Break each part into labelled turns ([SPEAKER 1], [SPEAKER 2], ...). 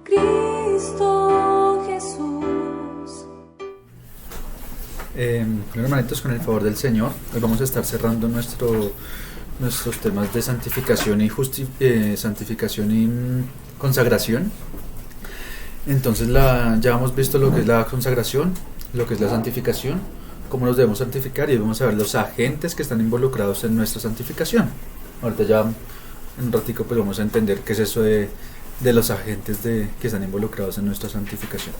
[SPEAKER 1] Cristo Jesús.
[SPEAKER 2] Bueno, hermanitos, con el favor del Señor, hoy vamos a estar cerrando nuestros temas de santificación y consagración. Entonces ya hemos visto lo que es la consagración, lo que es la santificación, cómo nos debemos santificar, y vamos a ver los agentes que están involucrados en nuestra santificación. Ahorita ya en un ratico pues vamos a entender qué es eso de los agentes que están involucrados en nuestra santificación.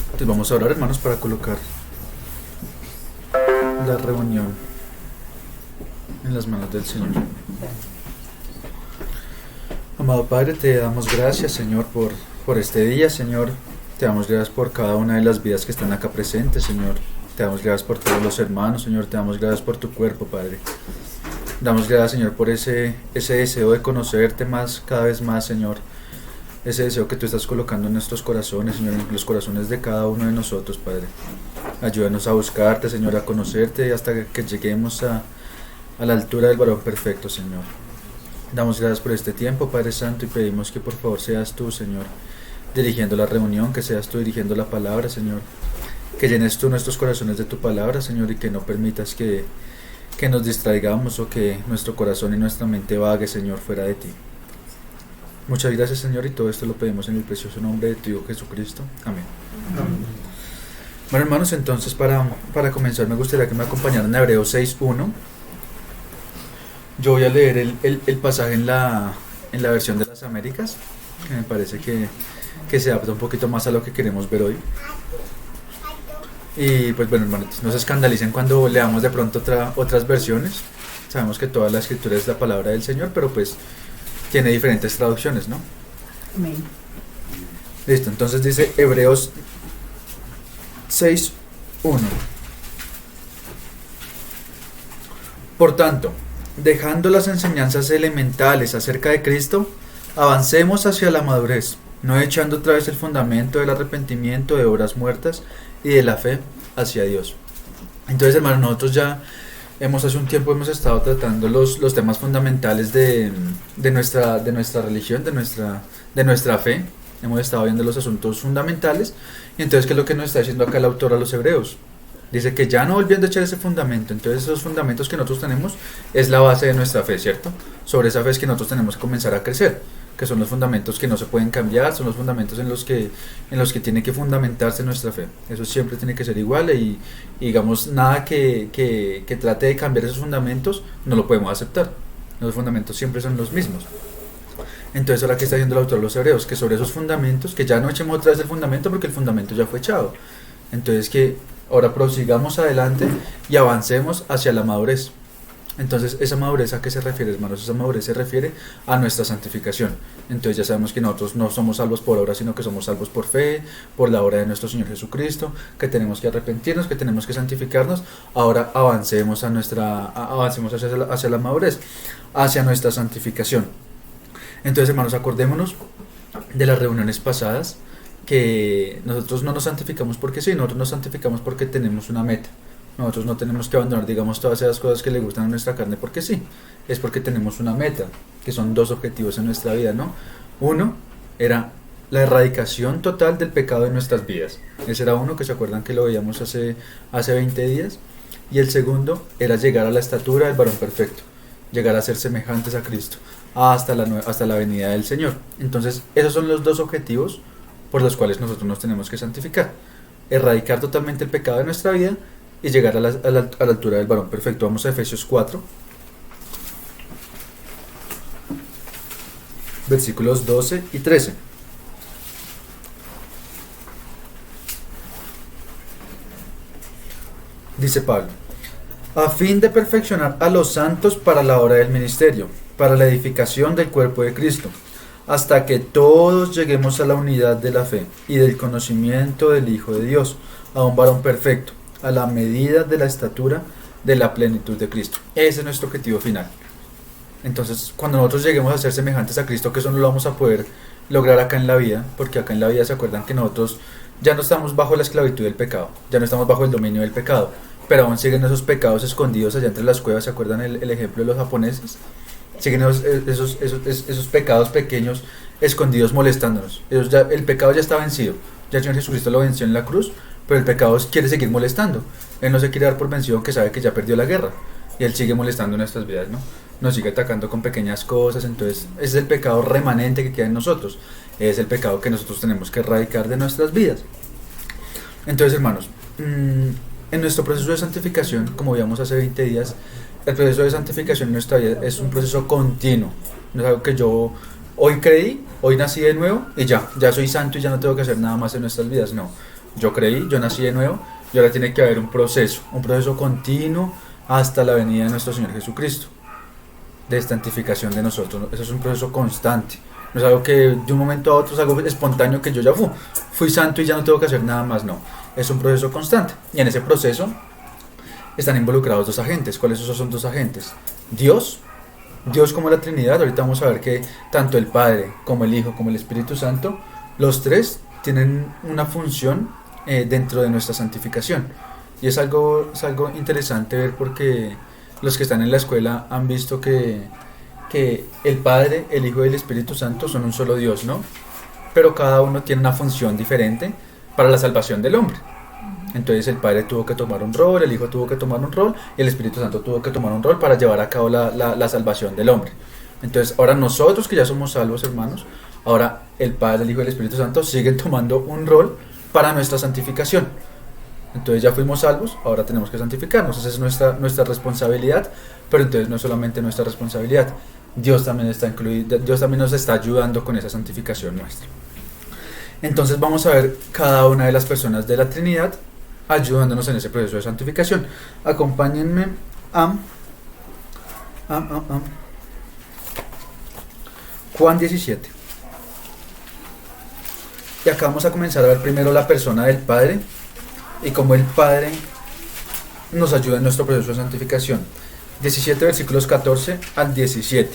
[SPEAKER 2] Entonces vamos a orar, hermanos, para colocar la reunión en las manos del Señor. Amado Padre, te damos gracias, Señor, por este día, Señor. Te damos gracias por cada una de las vidas que están acá presentes, Señor. Te damos gracias por todos los hermanos, Señor. Te damos gracias por tu cuerpo, Padre. Damos gracias, Señor, por ese deseo de conocerte cada vez más, Señor. Ese deseo que tú estás colocando en nuestros corazones, Señor, en los corazones de cada uno de nosotros, Padre. Ayúdanos a buscarte, Señor, a conocerte hasta que lleguemos a la altura del varón perfecto, Señor. Damos gracias por este tiempo, Padre Santo, y pedimos que por favor seas tú, Señor, dirigiendo la reunión, que seas tú dirigiendo la palabra, Señor. Que llenes tú nuestros corazones de tu palabra, Señor, y que no permitas que nos distraigamos o que nuestro corazón y nuestra mente vague, Señor, fuera de ti. Muchas gracias, Señor, y todo esto lo pedimos en el precioso nombre de tu Hijo Jesucristo. Amén. Amén. Bueno, hermanos, entonces para comenzar me gustaría que me acompañaran a Hebreos 6.1. Yo voy a leer el pasaje en la versión de las Américas, que me parece que se adapta un poquito más a lo que queremos ver hoy. Y pues bueno, hermanos, no se escandalicen cuando leamos de pronto otras versiones. Sabemos que toda la escritura es la palabra del Señor, pero pues tiene diferentes traducciones, ¿no?
[SPEAKER 3] Amén.
[SPEAKER 2] Listo, entonces dice Hebreos 6.1. Por tanto, dejando las enseñanzas elementales acerca de Cristo, avancemos hacia la madurez, no echando otra vez el fundamento del arrepentimiento de obras muertas y de la fe hacia Dios. Entonces, hermanos, nosotros ya hace un tiempo hemos estado tratando los temas fundamentales de nuestra religión, de nuestra fe. Hemos estado viendo los asuntos fundamentales. Y entonces, ¿qué es lo que nos está diciendo acá el autor a los hebreos? Dice que ya no volviendo a echar ese fundamento. Entonces, esos fundamentos que nosotros tenemos es la base de nuestra fe, ¿cierto? Sobre esa fe es que nosotros tenemos que comenzar a crecer, que son los fundamentos que no se pueden cambiar, son los fundamentos en los que tiene que fundamentarse nuestra fe. Eso siempre tiene que ser igual, y digamos, nada que trate de cambiar esos fundamentos no lo podemos aceptar. Los fundamentos siempre son los mismos. Entonces, ahora que está diciendo el autor de los hebreos, que sobre esos fundamentos, que ya no echemos otra vez el fundamento porque el fundamento ya fue echado. Entonces, que ahora prosigamos adelante y avancemos hacia la madurez. Entonces, ¿esa madurez a qué se refiere, hermanos? Esa madurez se refiere a nuestra santificación. Entonces ya sabemos que nosotros no somos salvos por obra, sino que somos salvos por fe, por la obra de nuestro Señor Jesucristo, que tenemos que arrepentirnos, que tenemos que santificarnos. Ahora avancemos hacia la madurez, hacia nuestra santificación. Entonces, hermanos, acordémonos de las reuniones pasadas, que nosotros no nos santificamos porque sí, nosotros nos santificamos porque tenemos una meta. Nosotros no tenemos que abandonar, digamos, todas esas cosas que le gustan a nuestra carne porque sí. Es porque tenemos una meta, que son dos objetivos en nuestra vida, ¿no? Uno era la erradicación total del pecado de nuestras vidas. Ese era uno, que se acuerdan que lo veíamos hace 20 días. Y el segundo era llegar a la estatura del varón perfecto, llegar a ser semejantes a Cristo hasta la venida del Señor. Entonces, esos son los dos objetivos por los cuales nosotros nos tenemos que santificar: erradicar totalmente el pecado de nuestra vida y llegar a la altura del varón perfecto. Vamos a Efesios 4, versículos 12 y 13. Dice Pablo: a fin de perfeccionar a los santos para la obra del ministerio, para la edificación del cuerpo de Cristo, hasta que todos lleguemos a la unidad de la fe y del conocimiento del Hijo de Dios, a un varón perfecto, a la medida de la estatura de la plenitud de Cristo. Ese es nuestro objetivo final. Entonces, cuando nosotros lleguemos a ser semejantes a Cristo, que eso no lo vamos a poder lograr acá en la vida, porque acá en la vida se acuerdan que nosotros ya no estamos bajo la esclavitud del pecado, ya no estamos bajo el dominio del pecado, pero aún siguen esos pecados escondidos allá entre las cuevas. ¿Se acuerdan el ejemplo de los japoneses? siguen esos pecados pequeños escondidos molestándonos. El pecado ya está vencido, ya el Señor Jesucristo lo venció en la cruz, pero el pecado quiere seguir molestando. Él no se quiere dar por vencido, aunque sabe que ya perdió la guerra, y Él sigue molestando en nuestras vidas, ¿no? Nos sigue atacando con pequeñas cosas. Entonces ese es el pecado remanente que queda en nosotros, es el pecado que nosotros tenemos que erradicar de nuestras vidas. Entonces, hermanos, en nuestro proceso de santificación, como veíamos hace 20 días, el proceso de santificación en nuestra vida es un proceso continuo. No es algo que yo hoy creí, hoy nací de nuevo y ya soy santo y ya no tengo que hacer nada más en nuestras vidas. No, yo creí, yo nací de nuevo y ahora tiene que haber un proceso continuo hasta la venida de nuestro Señor Jesucristo, de santificación de nosotros. Eso es un proceso constante. No es algo que de un momento a otro es algo espontáneo que yo ya fui santo y ya no tengo que hacer nada más. No, es un proceso constante. Y en ese proceso están involucrados dos agentes. ¿Cuáles son dos agentes? Dios como la Trinidad. Ahorita vamos a ver que tanto el Padre como el Hijo como el Espíritu Santo, los tres tienen una función dentro de nuestra santificación. Y es algo interesante ver, porque los que están en la escuela han visto que el Padre, el Hijo y el Espíritu Santo son un solo Dios, ¿no? Pero cada uno tiene una función diferente para la salvación del hombre. Entonces el Padre tuvo que tomar un rol, el Hijo tuvo que tomar un rol y el Espíritu Santo tuvo que tomar un rol para llevar a cabo la salvación del hombre. Entonces ahora nosotros que ya somos salvos, hermanos, ahora el Padre, el Hijo y el Espíritu Santo siguen tomando un rol para nuestra santificación. Entonces ya fuimos salvos, ahora tenemos que santificarnos. Esa es nuestra responsabilidad, pero entonces no es solamente nuestra responsabilidad, Dios también está incluido, Dios también nos está ayudando con esa santificación nuestra. Entonces vamos a ver cada una de las personas de la Trinidad ayudándonos en ese proceso de santificación. Acompáñenme a Juan 17. Y acá vamos a comenzar a ver primero la persona del Padre y cómo el Padre nos ayuda en nuestro proceso de santificación. 17 versículos 14 al 17.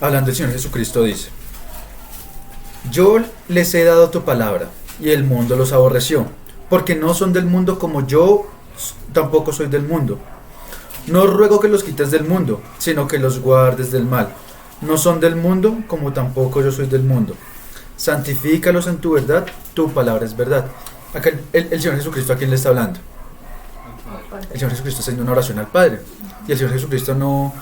[SPEAKER 2] Hablando el Señor Jesucristo dice: Yo les he dado tu palabra, y el mundo los aborreció, porque no son del mundo como yo tampoco soy del mundo. No ruego que los quites del mundo, sino que los guardes del mal. No son del mundo como tampoco yo soy del mundo. Santifícalos en tu verdad, tu palabra es verdad. Acá el Señor Jesucristo, ¿a quién le está hablando? El Señor Jesucristo está haciendo una oración al Padre. Y el Señor Jesucristo no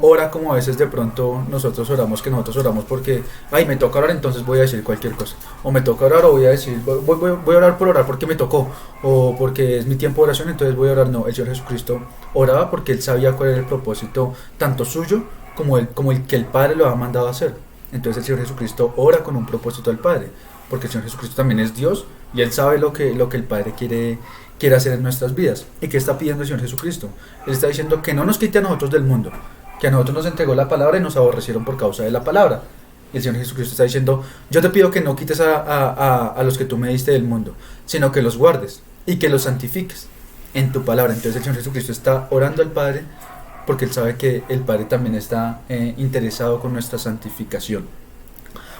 [SPEAKER 2] ora como a veces de pronto nosotros oramos, que nosotros oramos porque, me toca orar, entonces voy a decir cualquier cosa. O me toca orar, o voy a decir, voy a orar por orar porque me tocó. O porque es mi tiempo de oración, entonces voy a orar. No, el Señor Jesucristo oraba porque Él sabía cuál era el propósito, tanto suyo como el que el Padre lo ha mandado a hacer. Entonces el Señor Jesucristo ora con un propósito al Padre, porque el Señor Jesucristo también es Dios y Él sabe lo que el Padre quiere hacer en nuestras vidas. ¿Y qué está pidiendo el Señor Jesucristo? Él está diciendo que no nos quite a nosotros del mundo, que a nosotros nos entregó la palabra y nos aborrecieron por causa de la palabra. Y el Señor Jesucristo está diciendo: yo te pido que no quites a los que tú me diste del mundo, sino que los guardes y que los santifiques en tu palabra. Entonces el Señor Jesucristo está orando al Padre porque Él sabe que el Padre también está interesado con nuestra santificación.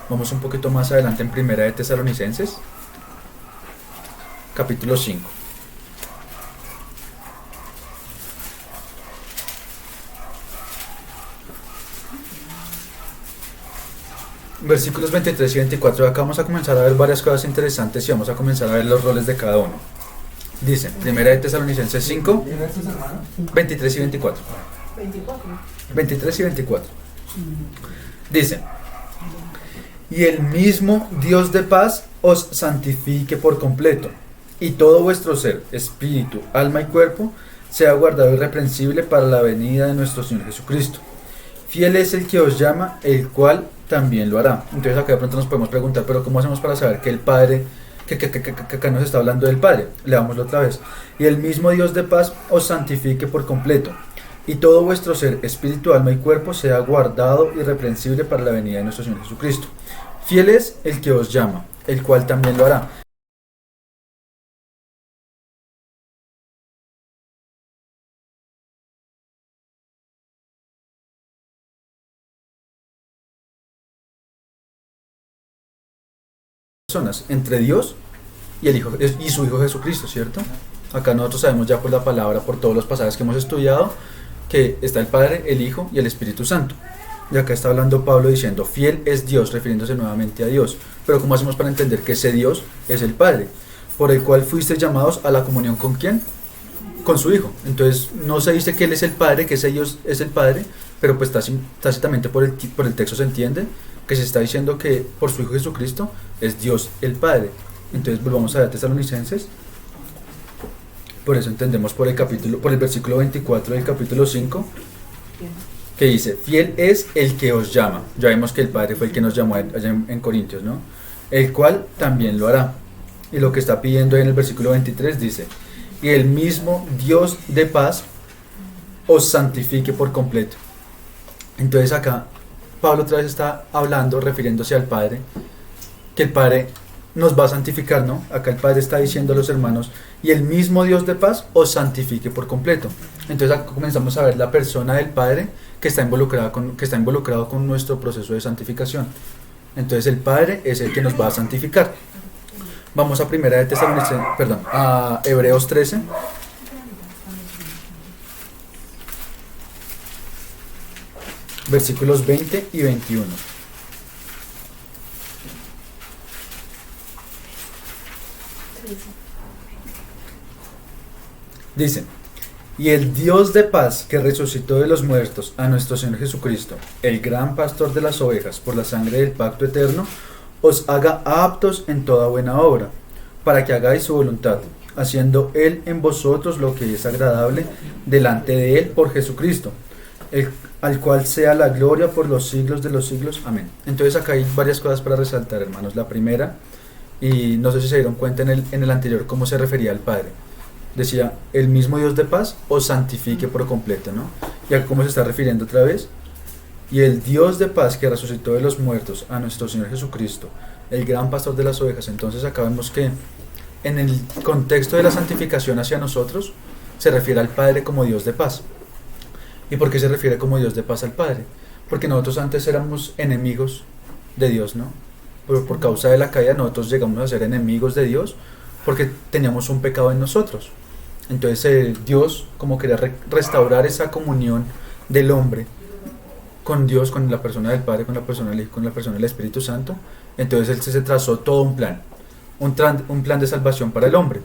[SPEAKER 2] Vamos un poquito más adelante en Primera de Tesalonicenses, capítulo 5. Versículos 23 y 24. Acá vamos a comenzar a ver varias cosas interesantes y vamos a comenzar a ver los roles de cada uno. Dice, Primera de Tesalonicenses 5, 23 y 24. 23 y 24. Dice: Y el mismo Dios de paz os santifique por completo, y todo vuestro ser, espíritu, alma y cuerpo, sea guardado irreprensible para la venida de nuestro Señor Jesucristo. Fiel es el que os llama, el cual también lo hará. Entonces acá de pronto nos podemos preguntar, pero ¿cómo hacemos para saber que el Padre, que acá nos está hablando del Padre? Leámoslo otra vez. Y el mismo Dios de paz os santifique por completo, y todo vuestro ser, espíritu, alma y cuerpo, sea guardado irreprensible para la venida de nuestro Señor Jesucristo. Fiel es el que os llama, el cual también lo hará. Personas entre Dios y el Hijo y su Hijo Jesucristo, ¿cierto? Acá nosotros sabemos ya por la palabra, por todos los pasajes que hemos estudiado, que está el Padre, el Hijo y el Espíritu Santo. Y acá está hablando Pablo diciendo, fiel es Dios, refiriéndose nuevamente a Dios. Pero ¿cómo hacemos para entender que ese Dios es el Padre? Por el cual fuisteis llamados a la comunión ¿con quién? Con su Hijo. Entonces no se dice que Él es el Padre, que ese Dios es el Padre, pero pues tácitamente por el texto se entiende que se está diciendo que por su Hijo Jesucristo es Dios el Padre. Entonces volvamos a ver Tesalonicenses. Por eso entendemos por el versículo 24 del capítulo 5, que dice, fiel es el que os llama. Ya vemos que el Padre fue el que nos llamó allá en Corintios, ¿no? El cual también lo hará. Y lo que está pidiendo en el versículo 23 dice, y el mismo Dios de paz os santifique por completo. Entonces acá Pablo otra vez está hablando, refiriéndose al Padre, que el Padre nos va a santificar, ¿no? Acá el Padre está diciendo a los hermanos, y el mismo Dios de paz os santifique por completo. Entonces acá comenzamos a ver la persona del Padre que está involucrado con nuestro proceso de santificación. Entonces el Padre es el que nos va a santificar. Vamos a a Hebreos 13. Versículos 20 y 21. Dice, y el Dios de paz que resucitó de los muertos a nuestro Señor Jesucristo, el gran pastor de las ovejas, por la sangre del pacto eterno, os haga aptos en toda buena obra, para que hagáis su voluntad, haciendo Él en vosotros lo que es agradable delante de Él por Jesucristo, al cual sea la gloria por los siglos de los siglos. Amén. Entonces acá hay varias cosas para resaltar, hermanos. La primera, y no sé si se dieron cuenta en el anterior cómo se refería al Padre. Decía, el mismo Dios de paz os santifique por completo, ¿no? Y acá cómo se está refiriendo otra vez. Y el Dios de paz que resucitó de los muertos a nuestro Señor Jesucristo, el gran pastor de las ovejas. Entonces acá vemos que en el contexto de la santificación hacia nosotros se refiere al Padre como Dios de paz. ¿Y por qué se refiere como Dios de paz al Padre? Porque nosotros antes éramos enemigos de Dios, ¿no? Por causa de la caída nosotros llegamos a ser enemigos de Dios porque teníamos un pecado en nosotros. Entonces Dios, como quería restaurar esa comunión del hombre con Dios, con la persona del Padre, con la persona del Hijo, con la persona del Espíritu Santo, entonces Él se trazó todo un plan de salvación para el hombre.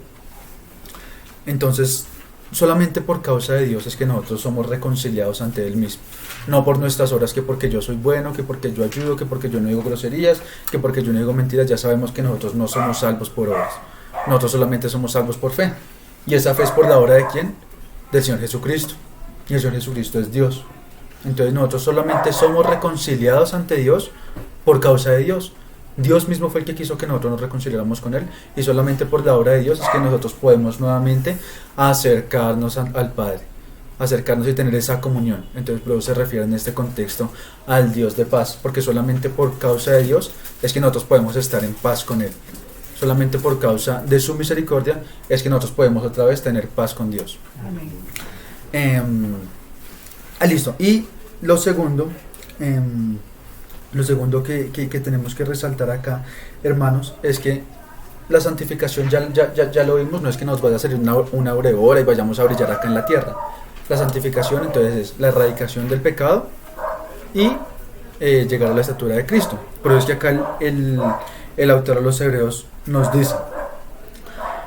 [SPEAKER 2] Entonces, solamente por causa de Dios es que nosotros somos reconciliados ante Él mismo. No por nuestras obras, que porque yo soy bueno, que porque yo ayudo, que porque yo no digo groserías, que porque yo no digo mentiras. Ya sabemos que nosotros no somos salvos por obras. Nosotros solamente somos salvos por fe. Y esa fe es por la obra de ¿quién? Del Señor Jesucristo. Y el Señor Jesucristo es Dios. Entonces nosotros solamente somos reconciliados ante Dios por causa de Dios. Dios mismo fue el que quiso que nosotros nos reconciliáramos con Él, y solamente por la obra de Dios es que nosotros podemos nuevamente acercarnos al Padre, acercarnos y tener esa comunión. Entonces por eso se refiere en este contexto al Dios de paz, porque solamente por causa de Dios es que nosotros podemos estar en paz con Él. Solamente por causa de su misericordia es que nosotros podemos otra vez tener paz con Dios. Amén. Listo. Y lo segundo que tenemos que resaltar acá, hermanos, es que la santificación ya lo vimos. No es que nos vaya a salir una aureola y vayamos a brillar acá en la tierra. La santificación entonces es la erradicación del pecado y llegar a la estatura de Cristo. Pero es que acá el autor de los Hebreos nos dice,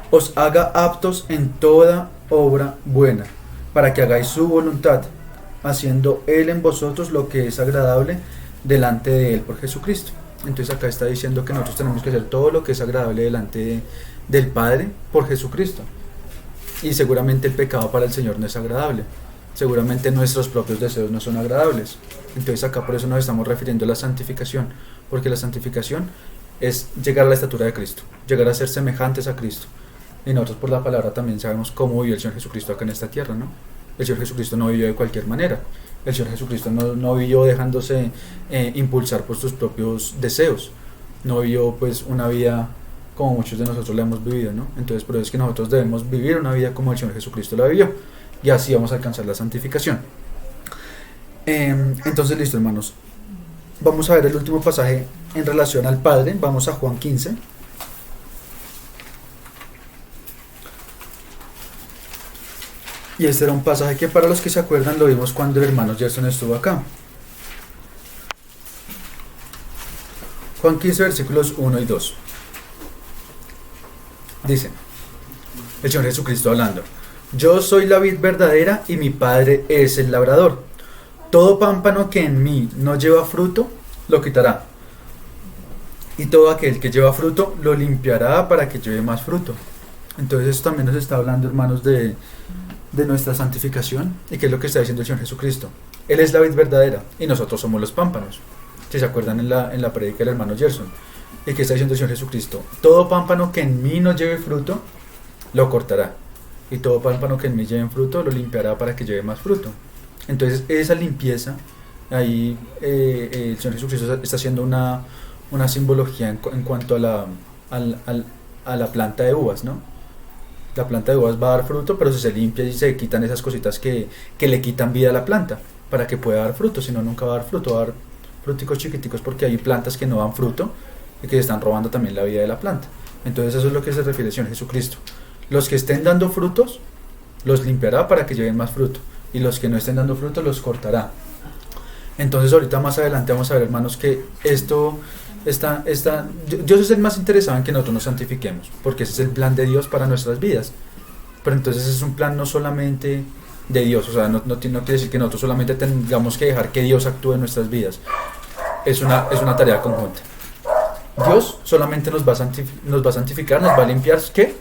[SPEAKER 2] os haga aptos en toda obra buena, para que hagáis su voluntad, haciendo Él en vosotros lo que es agradable delante de Él por Jesucristo. Entonces acá está diciendo que nosotros tenemos que hacer todo lo que es agradable delante del Padre por Jesucristo. Y seguramente el pecado para el Señor no es agradable. Seguramente nuestros propios deseos no son agradables. Entonces acá por eso nos estamos refiriendo a la santificación, porque la santificación es llegar a la estatura de Cristo, llegar a ser semejantes a Cristo. Y nosotros por la palabra también sabemos cómo vivió el Señor Jesucristo acá en esta tierra, ¿no? El Señor Jesucristo no vivió de cualquier manera. El Señor Jesucristo no vivió dejándose impulsar por sus propios deseos. No vivió pues una vida como muchos de nosotros la hemos vivido, ¿no? Entonces por eso es que nosotros debemos vivir una vida como el Señor Jesucristo la vivió, y así vamos a alcanzar la santificación. Entonces listo, hermanos, vamos a ver el último pasaje en relación al Padre. Vamos a Juan 15. Y este era un pasaje que, para los que se acuerdan, lo vimos cuando el hermano Gerson estuvo acá. Juan 15, versículos 1 y 2. Dice el Señor Jesucristo hablando: yo soy la vid verdadera y mi Padre es el labrador. Todo pámpano que en mí no lleva fruto, lo quitará. Y todo aquel que lleva fruto, lo limpiará para que lleve más fruto. Entonces esto también nos está hablando, hermanos, de nuestra santificación. ¿Y qué es lo que está diciendo el Señor Jesucristo? Él es la vid verdadera y nosotros somos los pámpanos. Si se acuerdan en la prédica del hermano Gerson. ¿Y qué está diciendo el Señor Jesucristo? Todo pámpano que en mí no lleve fruto, lo cortará. Y todo pámpano que en mí lleve fruto, lo limpiará para que lleve más fruto. Entonces esa limpieza, ahí el Señor Jesucristo está haciendo una simbología en cuanto a la planta de uvas, ¿no? La planta de uvas va a dar fruto, pero si se limpia y se quitan esas cositas que le quitan vida a la planta, para que pueda dar fruto. Si no, nunca va a dar fruto, va a dar fruticos chiquiticos, porque hay plantas que no dan fruto y que están robando también la vida de la planta. Entonces eso es lo que se refiere el Señor Jesucristo. Los que estén dando frutos, los limpiará para que lleven más fruto, y los que no estén dando fruto, los cortará. Entonces ahorita más adelante vamos a ver, hermanos, que esto Dios es el más interesado en que nosotros nos santifiquemos, porque ese es el plan de Dios para nuestras vidas. Pero entonces es un plan no solamente de Dios, o sea, no quiere decir que nosotros solamente tengamos que dejar que Dios actúe en nuestras vidas. Es una tarea conjunta. Dios solamente nos va a santificar, nos va a limpiar, ¿qué?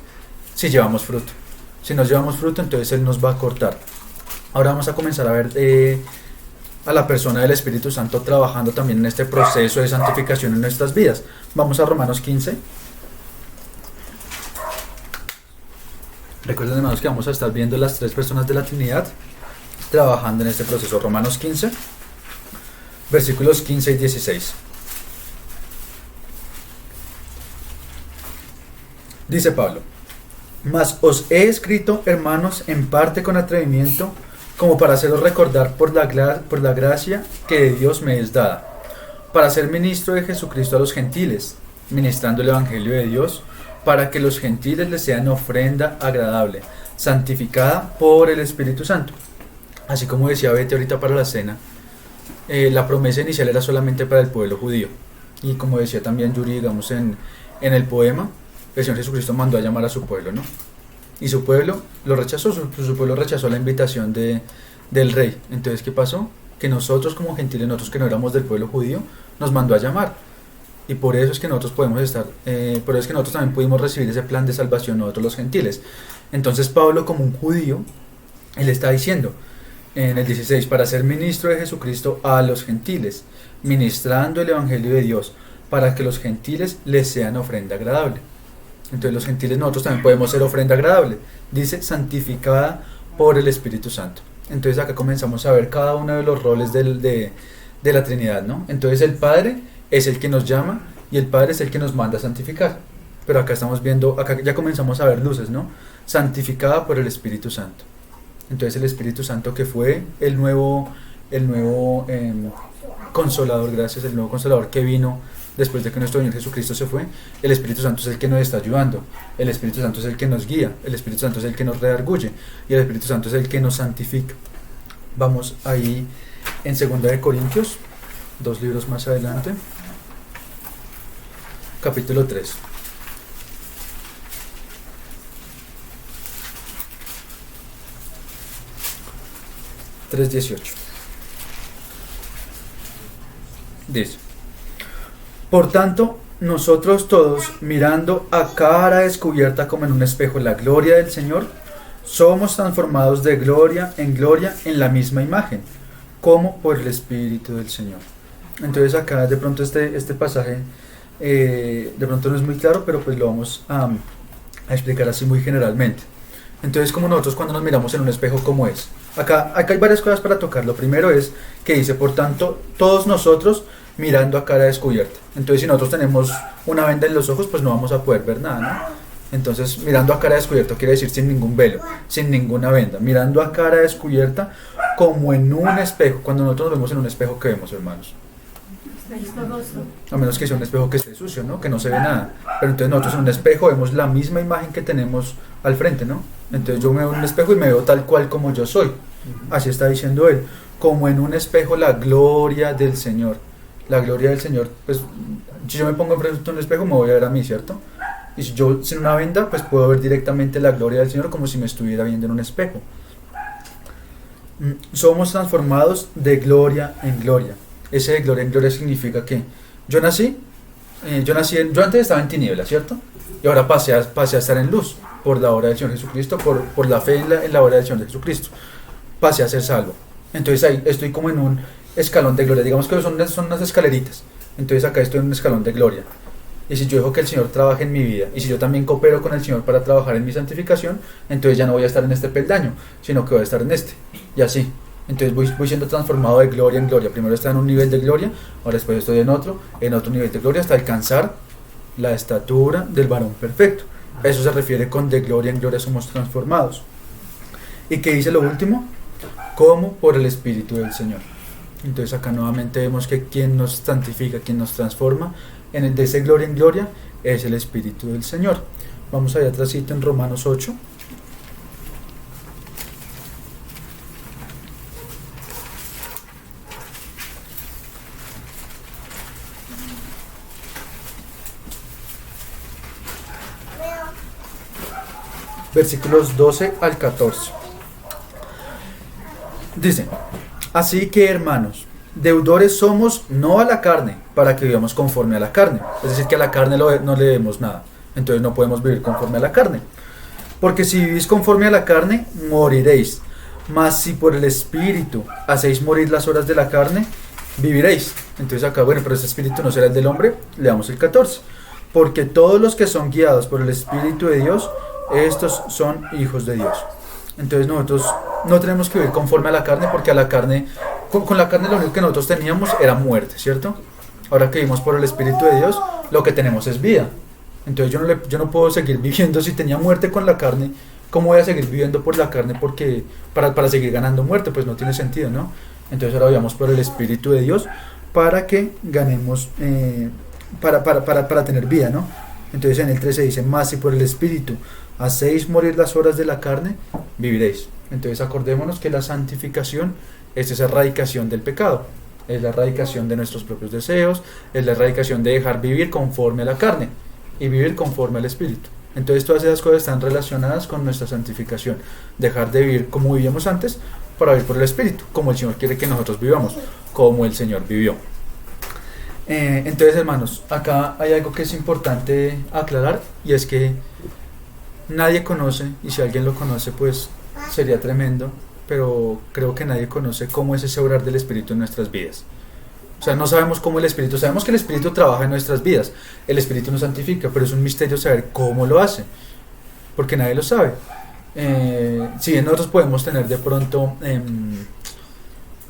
[SPEAKER 2] Si llevamos fruto. Si no llevamos fruto, entonces Él nos va a cortar. Ahora vamos a comenzar a ver a la persona del Espíritu Santo trabajando también en este proceso de santificación en nuestras vidas. Vamos a Romanos 15. Recuerden, hermanos, que vamos a estar viendo las tres personas de la Trinidad trabajando en este proceso. Romanos 15, versículos 15 y 16. Dice Pablo: mas os he escrito, hermanos, en parte con atrevimiento, como para haceros recordar por la gracia que de Dios me es dada, para ser ministro de Jesucristo a los gentiles, ministrando el Evangelio de Dios, para que los gentiles les sean ofrenda agradable, santificada por el Espíritu Santo. Así como decía Betty ahorita para la cena, la promesa inicial era solamente para el pueblo judío. Y como decía también Yuri, digamos, en el poema, el Señor Jesucristo mandó a llamar a su pueblo, ¿no? Y su pueblo lo rechazó, su pueblo rechazó la invitación del rey. Entonces, ¿qué pasó? Que nosotros como gentiles, nosotros que no éramos del pueblo judío, nos mandó a llamar. Y por eso es que nosotros podemos por eso es que nosotros también pudimos recibir ese plan de salvación, nosotros los gentiles. Entonces Pablo, como un judío, él está diciendo en el 16, para ser ministro de Jesucristo a los gentiles, ministrando el Evangelio de Dios, para que los gentiles les sean ofrenda agradable. Entonces los gentiles, nosotros también podemos ser ofrenda agradable. Dice, santificada por el Espíritu Santo. Entonces acá comenzamos a ver cada uno de los roles de la Trinidad, ¿no? Entonces el Padre es el que nos llama y el Padre es el que nos manda a santificar. Pero acá estamos viendo, acá ya comenzamos a ver luces, ¿no? Santificada por el Espíritu Santo. Entonces el Espíritu Santo, que fue el nuevo consolador, gracias, el nuevo consolador que vino después de que nuestro Señor Jesucristo se fue. El Espíritu Santo es el que nos está ayudando, el Espíritu Santo es el que nos guía, el Espíritu Santo es el que nos redarguye y el Espíritu Santo es el que nos santifica. Vamos ahí en 2 de Corintios, 2 libros más adelante, capítulo 3. (3:18) dice: por tanto, nosotros todos, mirando a cara descubierta como en un espejo la gloria del Señor, somos transformados de gloria en la misma imagen, como por el Espíritu del Señor. Entonces acá de pronto este pasaje de pronto no es muy claro, pero pues lo vamos a explicar así muy generalmente. Entonces, como nosotros cuando nos miramos en un espejo, ¿cómo es? Acá hay varias cosas para tocar. Lo primero es que dice, por tanto, todos nosotros mirando a cara descubierta. Entonces, si nosotros tenemos una venda en los ojos, pues no vamos a poder ver nada, ¿no? Entonces, mirando a cara descubierta quiere decir sin ningún velo, sin ninguna venda. Mirando a cara descubierta como en un espejo. Cuando nosotros nos vemos en un espejo, ¿qué vemos, hermanos? A menos que sea un espejo que esté sucio, ¿no? Que no se ve nada. Pero entonces nosotros en un espejo vemos la misma imagen que tenemos al frente, ¿no? Entonces yo me veo en un espejo y me veo tal cual como yo soy. Así está diciendo él. Como en un espejo la gloria del Señor. La gloria del Señor, pues si yo me pongo enfrente de un espejo me voy a ver a mí, ¿cierto? Y si yo sin una venda, pues puedo ver directamente la gloria del Señor como si me estuviera viendo en un espejo. Somos transformados de gloria en gloria. Ese de gloria en gloria significa que yo antes estaba en tinieblas, ¿cierto? Y ahora pasé a estar en luz por la obra del Señor Jesucristo, por la fe en la obra del Señor Jesucristo. Pasé a ser salvo. Entonces ahí estoy como en un escalón de gloria. Digamos que son unas escaleritas. Entonces acá estoy en un escalón de gloria. Y si yo dejo que el Señor trabaje en mi vida, y si yo también coopero con el Señor para trabajar en mi santificación, entonces ya no voy a estar en este peldaño, sino que voy a estar en este. Y así. Entonces voy siendo transformado de gloria en gloria. Primero estaba en un nivel de gloria, ahora después estoy en otro nivel de gloria, hasta alcanzar la estatura del varón perfecto. A eso se refiere con de gloria en gloria somos transformados. ¿Y qué dice lo último? Como por el Espíritu del Señor. Entonces acá nuevamente vemos que quien nos santifica, quien nos transforma en el de ese gloria en gloria es el Espíritu del Señor. Vamos allá atrásito en Romanos 8. Versículos 12 al 14. Dice: así que, hermanos, deudores somos no a la carne, para que vivamos conforme a la carne. Es decir, que a la carne no le debemos nada. Entonces no podemos vivir conforme a la carne. Porque si vivís conforme a la carne, moriréis. Mas si por el Espíritu hacéis morir las obras de la carne, viviréis. Entonces acá, bueno, pero ese Espíritu no será el del hombre. Leamos el 14. Porque todos los que son guiados por el Espíritu de Dios, estos son hijos de Dios. Entonces nosotros no tenemos que vivir conforme a la carne, porque a la carne, con la carne lo único que nosotros teníamos era muerte, ¿cierto? Ahora que vivimos por el Espíritu de Dios, lo que tenemos es vida. Entonces yo no puedo seguir viviendo si tenía muerte con la carne. ¿Cómo voy a seguir viviendo por la carne porque para seguir ganando muerte? Pues no tiene sentido, ¿no? Entonces ahora vivamos por el Espíritu de Dios para que ganemos, para tener vida, ¿no? Entonces en el 13 dice: más si por el Espíritu hacéis morir las obras de la carne, viviréis. Entonces acordémonos que la santificación es esa erradicación del pecado, es la erradicación de nuestros propios deseos, es la erradicación de dejar vivir conforme a la carne y vivir conforme al Espíritu. Entonces todas esas cosas están relacionadas con nuestra santificación, dejar de vivir como vivíamos antes para vivir por el Espíritu, como el Señor quiere que nosotros vivamos, como el Señor vivió. Entonces, hermanos, acá hay algo que es importante aclarar, y es que nadie conoce, y si alguien lo conoce pues sería tremendo, pero creo que nadie conoce cómo es ese obrar del Espíritu en nuestras vidas. O sea, no sabemos cómo el Espíritu, sabemos que el Espíritu trabaja en nuestras vidas, el Espíritu nos santifica, pero es un misterio saber cómo lo hace, porque nadie lo sabe. Si bien nosotros podemos tener de pronto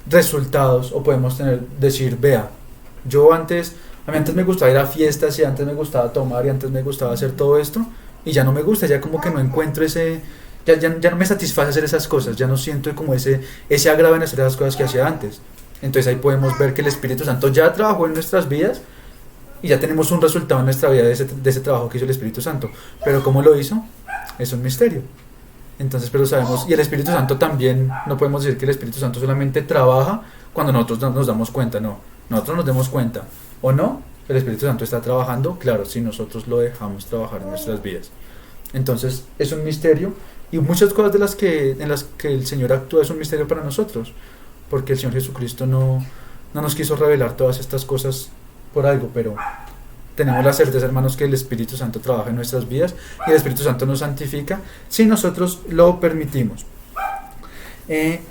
[SPEAKER 2] resultados, o podemos decir, vea, a mí antes me gustaba ir a fiestas, y antes me gustaba tomar, y antes me gustaba hacer todo esto, y ya no me gusta, ya como que no encuentro ya no me satisface hacer esas cosas, ya no siento como ese agrado en hacer esas cosas que hacía antes. Entonces ahí podemos ver que el Espíritu Santo ya trabajó en nuestras vidas, y ya tenemos un resultado en nuestra vida de ese trabajo que hizo el Espíritu Santo. Pero ¿cómo lo hizo? Es un misterio. Entonces, pero sabemos, y el Espíritu Santo también, no podemos decir que el Espíritu Santo solamente trabaja cuando nosotros nos damos cuenta, no. Nosotros nos demos cuenta, o no, el Espíritu Santo está trabajando, claro, si nosotros lo dejamos trabajar en nuestras vidas. Entonces, es un misterio, y muchas cosas en las que el Señor actúa es un misterio para nosotros, porque el Señor Jesucristo no nos quiso revelar todas estas cosas por algo, pero tenemos la certeza, hermanos, que el Espíritu Santo trabaja en nuestras vidas, y el Espíritu Santo nos santifica si nosotros lo permitimos.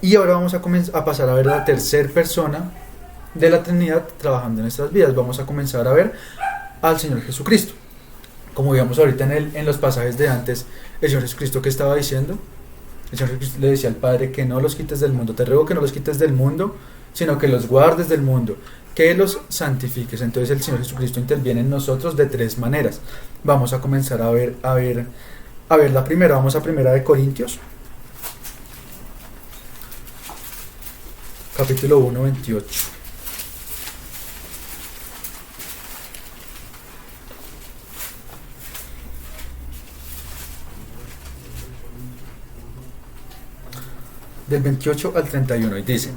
[SPEAKER 2] Y ahora vamos a pasar a ver la tercera persona de la Trinidad trabajando en nuestras vidas. Vamos a comenzar a ver al Señor Jesucristo. Como vimos ahorita en los pasajes de antes, el Señor Jesucristo, ¿qué estaba diciendo? El Señor Jesucristo le decía al Padre: que no los quites del mundo, te ruego que no los quites del mundo, sino que los guardes del mundo, que los santifiques. Entonces el Señor Jesucristo interviene en nosotros de tres maneras. Vamos a comenzar a ver la primera. Vamos a 1 Corintios, capítulo 1, 28. del 28 al 31, y dice: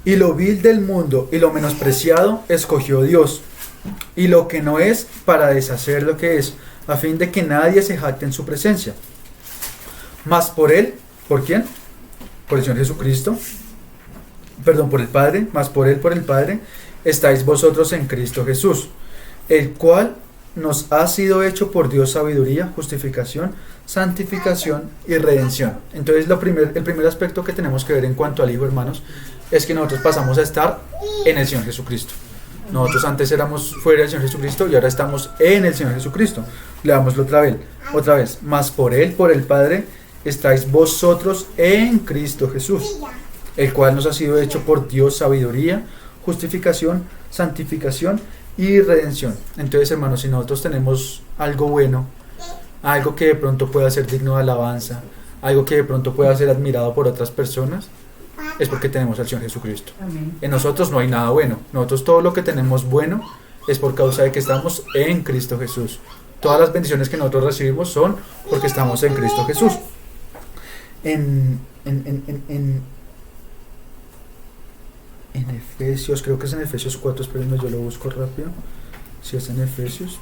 [SPEAKER 2] y lo vil del mundo y lo menospreciado escogió Dios, y lo que no es, para deshacer lo que es, a fin de que nadie se jacte en su presencia. Mas por él, ¿por quién? Por el Señor Jesucristo, perdón, por el Padre, mas por él, por el Padre, estáis vosotros en Cristo Jesús, el cual nos ha sido hecho por Dios sabiduría, justificación, santificación y redención. Entonces el primer aspecto que tenemos que ver en cuanto al Hijo, hermanos, es que nosotros pasamos a estar en el Señor Jesucristo. Nosotros antes éramos fuera del Señor Jesucristo y ahora estamos en el Señor Jesucristo. Leámoslo otra vez. Mas por él, por el Padre, estáis vosotros en Cristo Jesús, el cual nos ha sido hecho por Dios sabiduría, justificación, santificación y redención. Entonces, hermanos, si nosotros tenemos algo bueno, algo que de pronto pueda ser digno de alabanza, algo que de pronto pueda ser admirado por otras personas, es porque tenemos al Señor Jesucristo.
[SPEAKER 3] Amén.
[SPEAKER 2] En nosotros no hay nada bueno. Nosotros todo lo que tenemos bueno es por causa de que estamos en Cristo Jesús. Todas las bendiciones que nosotros recibimos son porque estamos en Cristo Jesús. En Efesios, creo que es en Efesios 4, espérenme, yo lo busco rápido. Si es en Efesios.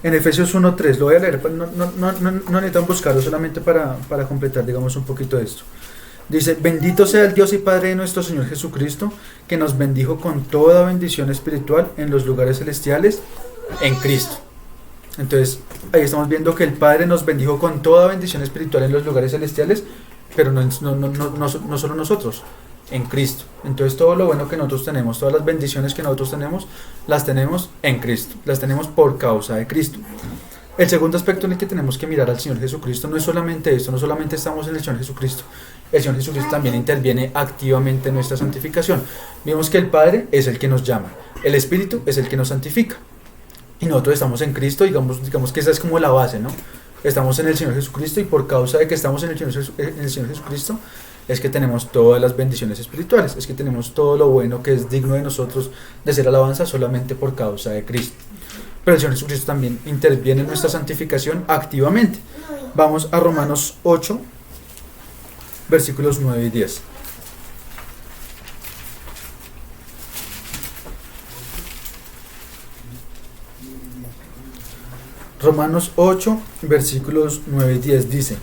[SPEAKER 2] En Efesios 1:3, lo voy a leer, no necesitan buscarlo, solamente para completar, digamos, un poquito de esto. Dice: bendito sea el Dios y Padre de nuestro Señor Jesucristo, que nos bendijo con toda bendición espiritual en los lugares celestiales en Cristo. Entonces, ahí estamos viendo que el Padre nos bendijo con toda bendición espiritual en los lugares celestiales, pero no solo nosotros, en Cristo. Entonces, todo lo bueno que nosotros tenemos, todas las bendiciones que nosotros tenemos, las tenemos en Cristo, las tenemos por causa de Cristo. El segundo aspecto en el que tenemos que mirar al Señor Jesucristo no es solamente esto, no solamente estamos en el Señor Jesucristo. El Señor Jesucristo también interviene activamente en nuestra santificación. Vimos que el Padre es el que nos llama, el Espíritu es el que nos santifica. Y nosotros estamos en Cristo, digamos que esa es como la base, ¿no? Estamos en el Señor Jesucristo, y por causa de que estamos en el Señor Jesucristo, es que tenemos todas las bendiciones espirituales, es que tenemos todo lo bueno que es digno de nosotros de ser alabanza solamente por causa de Cristo. Pero el Señor Jesucristo también interviene en nuestra santificación activamente. Vamos a Romanos 8, versículos 9 y 10. Romanos 8, versículos 9 y 10 dice: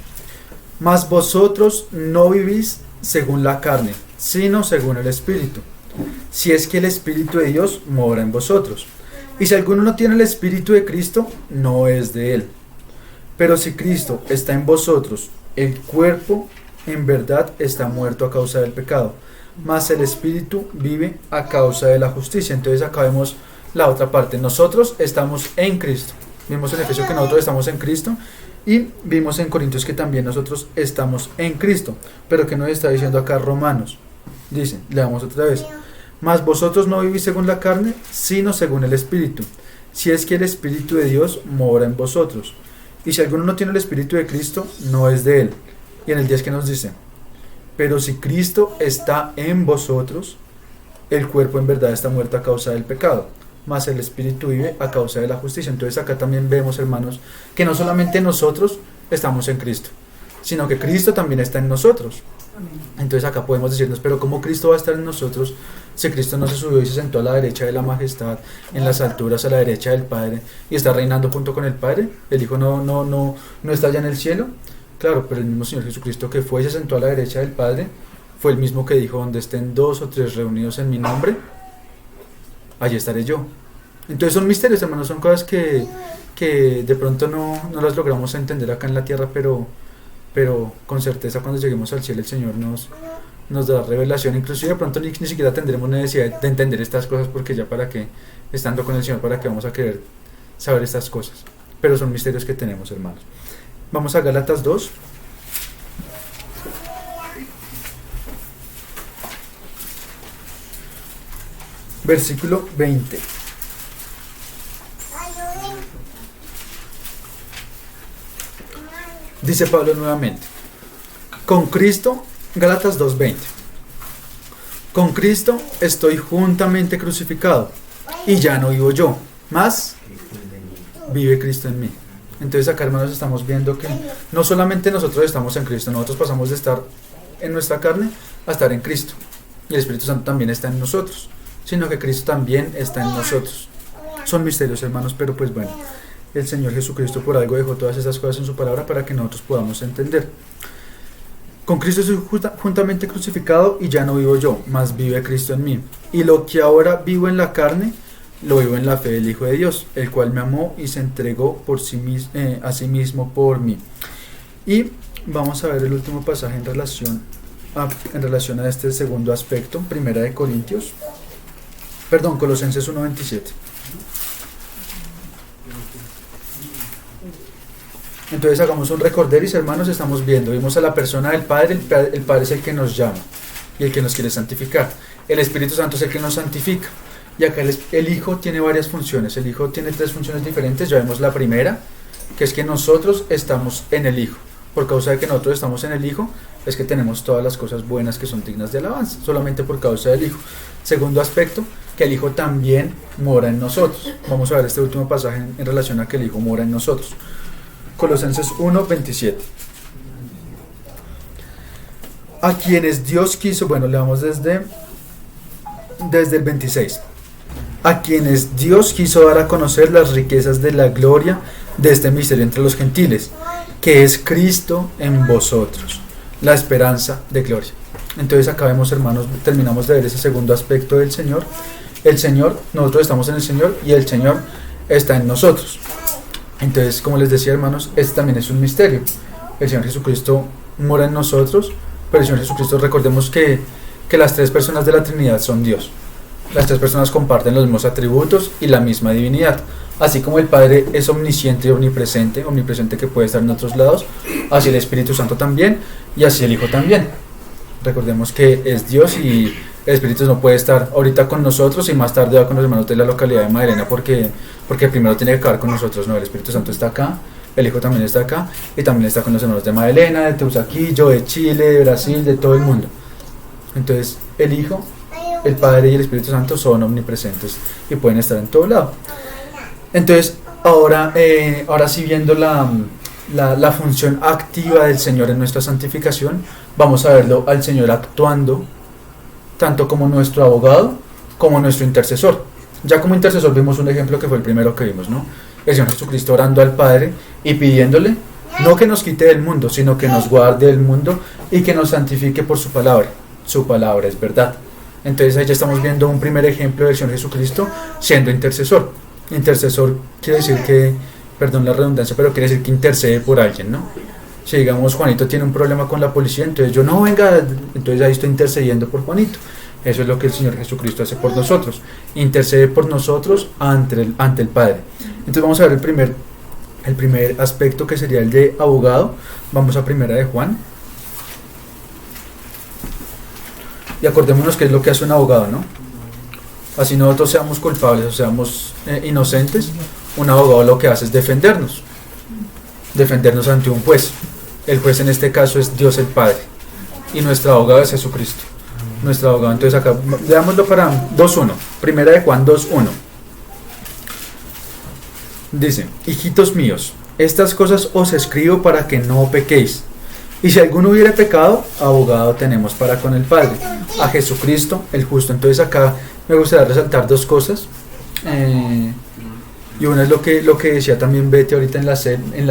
[SPEAKER 2] mas vosotros no vivís según la carne, sino según el Espíritu, si es que el Espíritu de Dios mora en vosotros. Y si alguno no tiene el Espíritu de Cristo, no es de él. Pero si Cristo está en vosotros, el cuerpo en verdad está muerto a causa del pecado, mas el Espíritu vive a causa de la justicia. Entonces acá vemos la otra parte. Nosotros estamos en Cristo. Vimos en Efesios que nosotros estamos en Cristo, y vimos en Corintios que también nosotros estamos en Cristo. Pero ¿qué nos está diciendo acá Romanos? Dice, leamos otra vez: mas vosotros no vivís según la carne, sino según el Espíritu, si es que el Espíritu de Dios mora en vosotros. Y si alguno no tiene el Espíritu de Cristo, no es de él. Y en el 10 que nos dice: pero si Cristo está en vosotros, el cuerpo en verdad está muerto a causa del pecado, mas el Espíritu vive a causa de la justicia. Entonces acá también vemos, hermanos, que no solamente nosotros estamos en Cristo, sino que Cristo también está en nosotros. Entonces acá podemos decirnos: pero ¿cómo Cristo va a estar en nosotros si Cristo no se subió y se sentó a la derecha de la majestad, en las alturas a la derecha del Padre, y está reinando junto con el Padre? ¿El Hijo no está allá en el cielo? Claro, pero el mismo Señor Jesucristo que fue y se sentó a la derecha del Padre fue el mismo que dijo: donde estén 2 o 3 reunidos en mi nombre, allí estaré yo. Entonces son misterios, hermanos, son cosas que de pronto no las logramos entender acá en la tierra, pero con certeza cuando lleguemos al cielo el Señor nos da revelación. Inclusive de pronto ni siquiera tendremos necesidad de entender estas cosas, porque ya para qué, estando con el Señor, para qué vamos a querer saber estas cosas. Pero son misterios que tenemos, hermanos. Vamos a Gálatas 2. Versículo 20. Dice Pablo nuevamente: con Cristo, Gálatas 2:20, con Cristo estoy juntamente crucificado, y ya no vivo yo, más vive Cristo en mí. Entonces acá, hermanos, estamos viendo que no solamente nosotros estamos en Cristo, nosotros pasamos de estar en nuestra carne a estar en Cristo, y el Espíritu Santo también está en nosotros, sino que Cristo también está en nosotros. Son misterios, hermanos, pero pues bueno, el Señor Jesucristo por algo dejó todas esas cosas en su palabra para que nosotros podamos entender. Con Cristo soy juntamente crucificado, y ya no vivo yo, mas vive Cristo en mí. Y lo que ahora vivo en la carne, lo vivo en la fe del Hijo de Dios, el cual me amó y se entregó a sí mismo por mí. Y vamos a ver el último pasaje en relación a este segundo aspecto, Colosenses 1:27. Entonces hagamos un recorderis, hermanos. Vimos a la persona del Padre. El Padre es el que nos llama y el que nos quiere santificar. El Espíritu Santo es el que nos santifica. Y acá el Hijo tiene varias funciones. El Hijo tiene 3 funciones diferentes. Ya vemos la primera, que es que nosotros estamos en el Hijo. Por causa de que nosotros estamos en el Hijo, es que tenemos todas las cosas buenas que son dignas de alabanza, solamente por causa del Hijo. Segundo aspecto, que el Hijo también mora en nosotros. Vamos a ver este último pasaje en relación a que el Hijo mora en nosotros. Colosenses 1:27. A quienes Dios quiso, leamos desde el 26. A quienes Dios quiso dar a conocer las riquezas de la gloria de este misterio entre los gentiles, que es Cristo en vosotros, la esperanza de gloria. Entonces acá vemos, hermanos, terminamos de ver ese segundo aspecto del Señor. El Señor, nosotros estamos en el Señor y el Señor está en nosotros. Entonces, como les decía, hermanos, este también es un misterio. El Señor Jesucristo mora en nosotros, pero el Señor Jesucristo, recordemos que las 3 personas de la Trinidad son Dios. Las 3 personas comparten los mismos atributos y la misma divinidad. Así como el Padre es omnisciente y omnipresente que puede estar en otros lados, así el Espíritu Santo también, y así el Hijo también. Recordemos que es Dios y el Espíritu no puede estar ahorita con nosotros y más tarde va con los hermanos de la localidad de Magdalena porque primero tiene que acabar con nosotros. No, el Espíritu Santo está acá, el Hijo también está acá y también está con los hermanos de Magdalena, de Teusaquillo, de Chile, de Brasil, de todo el mundo. Entonces el Hijo, el Padre y el Espíritu Santo son omnipresentes y pueden estar en todo lado. Entonces ahora sí, viendo la función activa del Señor en nuestra santificación, vamos a verlo al Señor actuando tanto como nuestro abogado como nuestro intercesor. Ya como intercesor vimos un ejemplo que fue el primero que vimos, ¿no? El Señor Jesucristo orando al Padre y pidiéndole no que nos quite del mundo, sino que nos guarde del mundo y que nos santifique por su palabra. Su palabra es verdad. Entonces ahí ya estamos viendo un primer ejemplo del Señor Jesucristo siendo intercesor. Intercesor quiere decir que, perdón la redundancia, pero quiere decir que intercede por alguien, ¿no? Si digamos Juanito tiene un problema con la policía, entonces yo no venga, entonces ahí estoy intercediendo por Juanito. Eso es lo que el Señor Jesucristo hace por nosotros, intercede por nosotros ante el Padre. Entonces vamos a ver el primer aspecto, que sería el de abogado. Vamos a Primera de Juan y acordémonos qué es lo que hace un abogado, ¿no? Así nosotros seamos culpables o seamos inocentes, un abogado lo que hace es defendernos ante un juez. El juez en este caso es Dios el Padre y nuestro abogado es Jesucristo, nuestro abogado. Entonces acá veámoslo para 2.1, Primera de Juan 2.1. Dice: hijitos míos, estas cosas os escribo para que no pequéis. Y si alguno hubiera pecado, abogado tenemos para con el Padre, a Jesucristo el justo. Entonces acá me gustaría resaltar 2 cosas. Y una es lo que decía también Betty ahorita en la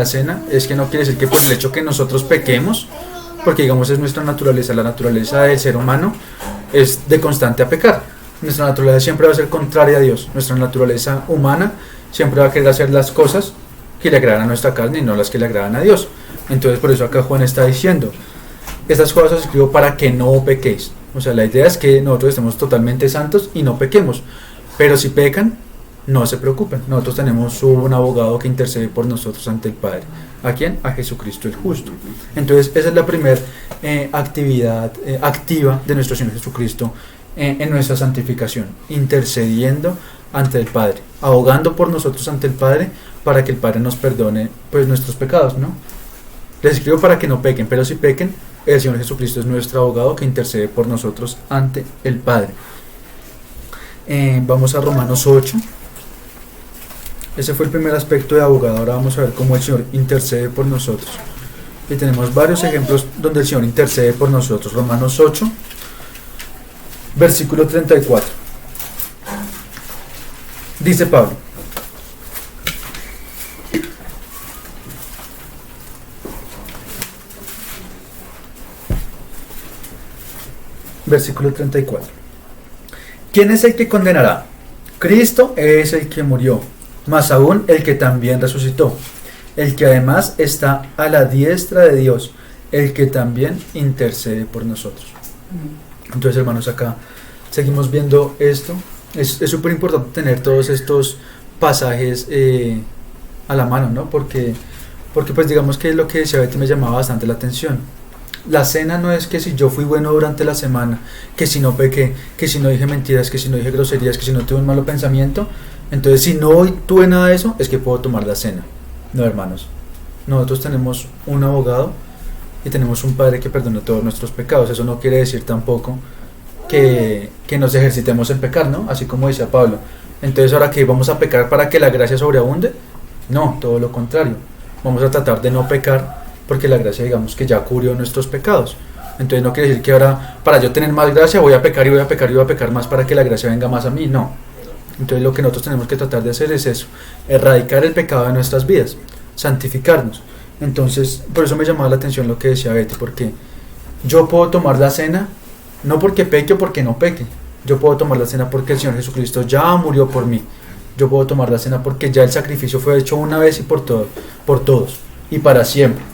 [SPEAKER 2] cena, es que no quiere decir que por el hecho que nosotros pequemos, porque digamos es nuestra naturaleza, la naturaleza del ser humano es de constante a pecar. Nuestra naturaleza siempre va a ser contraria a Dios. Nuestra naturaleza humana siempre va a querer hacer las cosas que le agradan a nuestra carne y no las que le agradan a Dios. Entonces por eso acá Juan está diciendo: estas cosas os escribo para que no pequéis. O sea, la idea es que nosotros estemos totalmente santos y no pequemos. Pero si pecan, no se preocupen. Nosotros tenemos un abogado que intercede por nosotros ante el Padre. ¿A quién? A Jesucristo el justo. Entonces esa es la primera actividad activa de nuestro Señor Jesucristo en nuestra santificación, intercediendo ante el Padre, abogando por nosotros ante el Padre para que el Padre nos perdone pues nuestros pecados, ¿no? Les escribo para que no pequen, pero si pequen, el Señor Jesucristo es nuestro abogado que intercede por nosotros ante el Padre. Vamos a Romanos 8. Ese fue el primer aspecto de abogado. Ahora vamos a ver cómo el Señor intercede por nosotros. Y tenemos varios ejemplos donde el Señor intercede por nosotros. Romanos 8, versículo 34. Dice Pablo: versículo 34. ¿Quién es el que condenará? Cristo es el que murió, más aún el que también resucitó, el que además está a la diestra de Dios, el que también intercede por nosotros. Entonces, hermanos, acá seguimos viendo esto. Es súper importante tener todos estos pasajes a la mano, ¿no? Porque pues digamos que lo que decía Betty me llamaba bastante la atención. La cena no es que si yo fui bueno durante la semana, que si no pequé, que si no dije mentiras, que si no dije groserías, que si no tuve un malo pensamiento, entonces si no tuve nada de eso, es que puedo tomar la cena. No, hermanos, nosotros tenemos un abogado y tenemos un Padre que perdona todos nuestros pecados. Eso no quiere decir tampoco que nos ejercitemos en pecar, ¿no? Así como decía Pablo. Entonces, ¿ahora qué? ¿Vamos a pecar para que la gracia sobreabunde? No, todo lo contrario. Vamos a tratar de no pecar porque la gracia, digamos, que ya cubrió nuestros pecados. Entonces no quiere decir que ahora, para yo tener más gracia, voy a pecar y voy a pecar y voy a pecar más para que la gracia venga más a mí. No. Entonces lo que nosotros tenemos que tratar de hacer es eso: erradicar el pecado de nuestras vidas, santificarnos. Entonces, por eso me llamaba la atención lo que decía Betty, porque yo puedo tomar la cena no porque peque o porque no peque. Yo puedo tomar la cena porque el Señor Jesucristo ya murió por mí. Yo puedo tomar la cena porque ya el sacrificio fue hecho una vez y por todos y para siempre.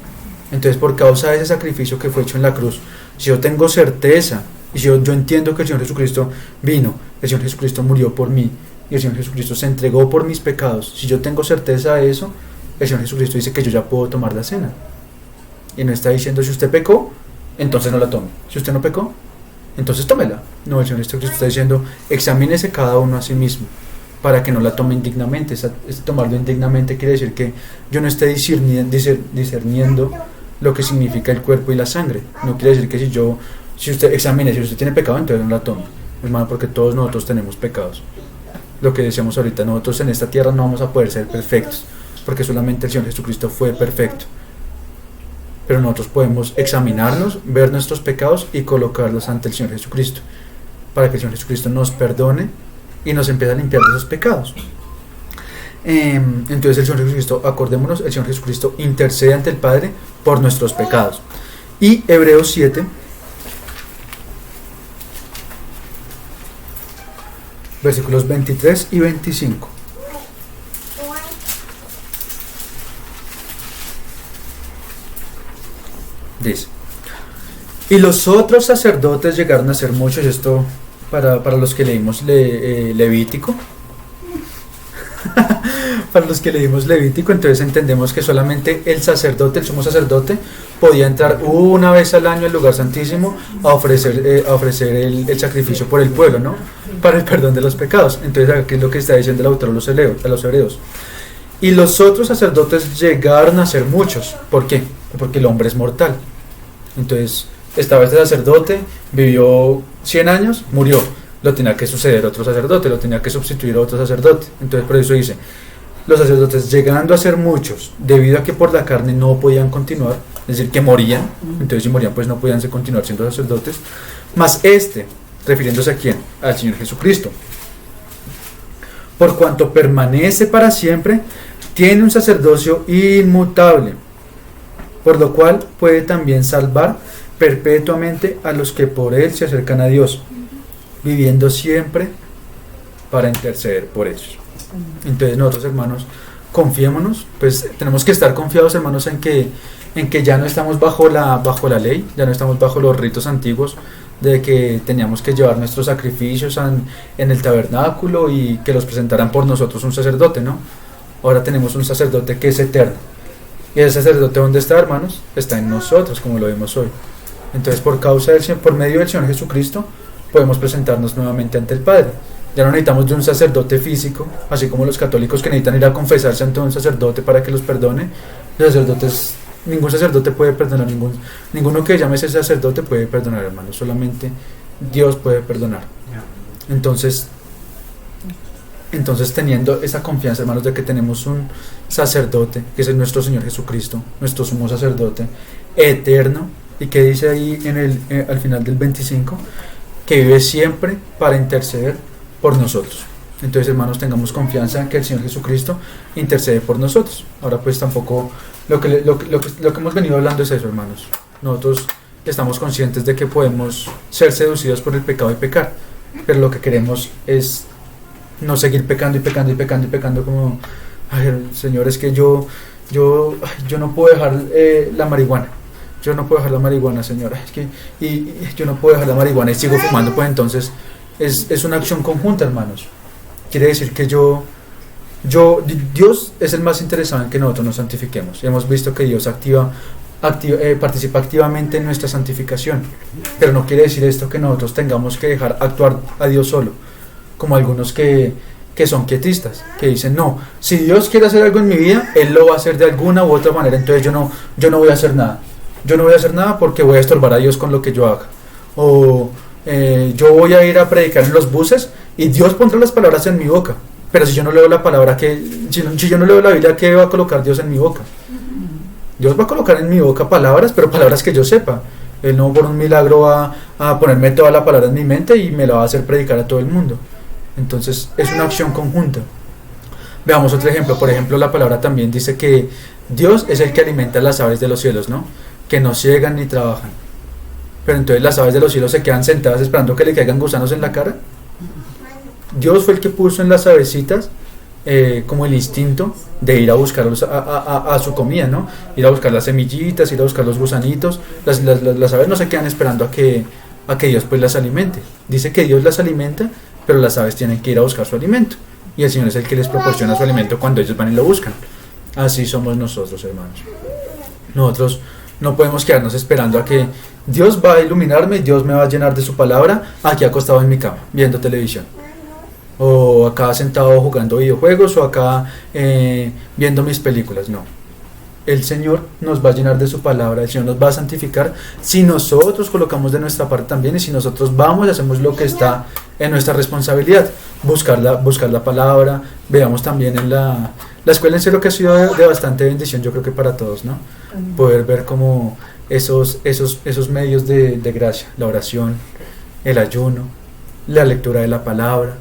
[SPEAKER 2] Entonces, por causa de ese sacrificio que fue hecho en la cruz, si yo tengo certeza y si yo entiendo que el Señor Jesucristo vino, el Señor Jesucristo murió por mí y el Señor Jesucristo se entregó por mis pecados, si yo tengo certeza de eso, el Señor Jesucristo dice que yo ya puedo tomar la cena. Y no está diciendo: si usted pecó, entonces no la tome. Si usted no pecó, entonces tómela. No, el Señor Jesucristo está diciendo: examínese cada uno a sí mismo para que no la tome indignamente. Tomarlo indignamente quiere decir que yo no esté discerniendo lo que significa el cuerpo y la sangre. No quiere decir que si usted examine, si usted tiene pecado, entonces no la tome, hermano, porque todos nosotros tenemos pecados. Lo que decíamos ahorita, nosotros en esta tierra no vamos a poder ser perfectos, porque solamente el Señor Jesucristo fue perfecto. Pero nosotros podemos examinarnos, ver nuestros pecados y colocarlos ante el Señor Jesucristo, para que el Señor Jesucristo nos perdone y nos empiece a limpiar de esos pecados. Entonces el Señor Jesucristo, acordémonos, el Señor Jesucristo intercede ante el Padre por nuestros pecados. Y Hebreos 7, versículos 23 y 25. Dice: y los otros sacerdotes llegaron a ser muchos. Esto para los que leímos Levítico. Para los que leímos Levítico, entonces entendemos que solamente el sacerdote, el sumo sacerdote, podía entrar una vez al año al lugar santísimo a ofrecer el sacrificio por el pueblo, ¿no? Para el perdón de los pecados. Entonces aquí es lo que está diciendo el autor a los hebreos. Y los otros sacerdotes llegaron a ser muchos. ¿Por qué? Porque el hombre es mortal. Entonces estaba este sacerdote, vivió 100 años, murió. Lo tenía que suceder otro sacerdote, lo tenía que sustituir a otro sacerdote. Entonces por eso dice: los sacerdotes llegando a ser muchos, debido a que por la carne no podían continuar, es decir, que morían. Entonces si morían, pues no podían continuar siendo sacerdotes. Mas refiriéndose a quién, al Señor Jesucristo, por cuanto permanece para siempre, tiene un sacerdocio inmutable, por lo cual puede también salvar perpetuamente a los que por él se acercan a Dios, viviendo siempre para interceder por ellos. Entonces nosotros, hermanos, confiémonos, pues tenemos que estar confiados, hermanos, en que ya no estamos bajo la ley, ya no estamos bajo los ritos antiguos de que teníamos que llevar nuestros sacrificios en el tabernáculo y que los presentaran por nosotros un sacerdote, ¿no? Ahora tenemos un sacerdote que es eterno. ¿Y ese sacerdote dónde está, hermanos? Está en nosotros, como lo vemos hoy. Entonces, por medio del Señor Jesucristo, podemos presentarnos nuevamente ante el Padre. Ya no necesitamos de un sacerdote físico, así como los católicos que necesitan ir a confesarse ante un sacerdote para que los perdone. Ningún sacerdote puede perdonar, ninguno que llame ese sacerdote puede perdonar, hermanos, solamente Dios puede perdonar. Entonces, Entonces, teniendo esa confianza, hermanos, de que tenemos un sacerdote, que es nuestro Señor Jesucristo, nuestro sumo sacerdote eterno, y que dice ahí al final del 25, que vive siempre para interceder por nosotros. Entonces, hermanos, tengamos confianza en que el Señor Jesucristo intercede por nosotros. Ahora, pues tampoco lo que hemos venido hablando es eso, hermanos. Nosotros estamos conscientes de que podemos ser seducidos por el pecado y pecar, pero lo que queremos es no seguir pecando y pecando y pecando y pecando como, ay, Señor, es que yo no puedo dejar la marihuana. Yo no puedo dejar la marihuana, Señor. Es que y yo no puedo dejar la marihuana y sigo fumando. Pues entonces es una acción conjunta, hermanos. Quiere decir que Dios es el más interesado en que nosotros nos santifiquemos. Hemos visto que Dios participa activamente en nuestra santificación, pero no quiere decir esto que nosotros tengamos que dejar actuar a Dios solo, como algunos que son quietistas, que dicen, no, si Dios quiere hacer algo en mi vida, Él lo va a hacer de alguna u otra manera, entonces yo no voy a hacer nada. Yo no voy a hacer nada porque voy a estorbar a Dios con lo que yo haga. O yo voy a ir a predicar en los buses y Dios pondrá las palabras en mi boca. Pero si yo no leo la palabra, si yo no leo la Biblia, ¿qué va a colocar Dios en mi boca? Dios va a colocar en mi boca palabras, pero palabras que yo sepa. Él no por un milagro va a ponerme toda la palabra en mi mente y me la va a hacer predicar a todo el mundo. Entonces es una acción conjunta. Veamos otro ejemplo. Por ejemplo, la palabra también dice que Dios es el que alimenta las aves de los cielos, ¿no? Que no ciegan ni trabajan. Pero entonces las aves de los cielos se quedan sentadas esperando que le caigan gusanos en la cara. Dios fue el que puso en las avecitas como el instinto de ir a buscar a su comida, ¿no? Ir a buscar las semillitas, ir a buscar los gusanitos. Las aves no se quedan esperando a que Dios pues las alimente. Dice que Dios las alimenta, pero las aves tienen que ir a buscar su alimento. Y el Señor es el que les proporciona su alimento cuando ellos van y lo buscan. Así somos nosotros, hermanos. Nosotros no podemos quedarnos esperando a que Dios va a iluminarme, Dios me va a llenar de su palabra aquí acostado en mi cama, viendo televisión. O acá sentado jugando videojuegos, o acá viendo mis películas. No. El Señor nos va a llenar de su palabra, el Señor nos va a santificar si nosotros colocamos de nuestra parte también, y si nosotros vamos y hacemos lo que está en nuestra responsabilidad, buscar la palabra. Veamos también en la escuela en serio, que ha sido de bastante bendición, yo creo que para todos, ¿no? Poder ver como esos medios de gracia, la oración, el ayuno, la lectura de la palabra,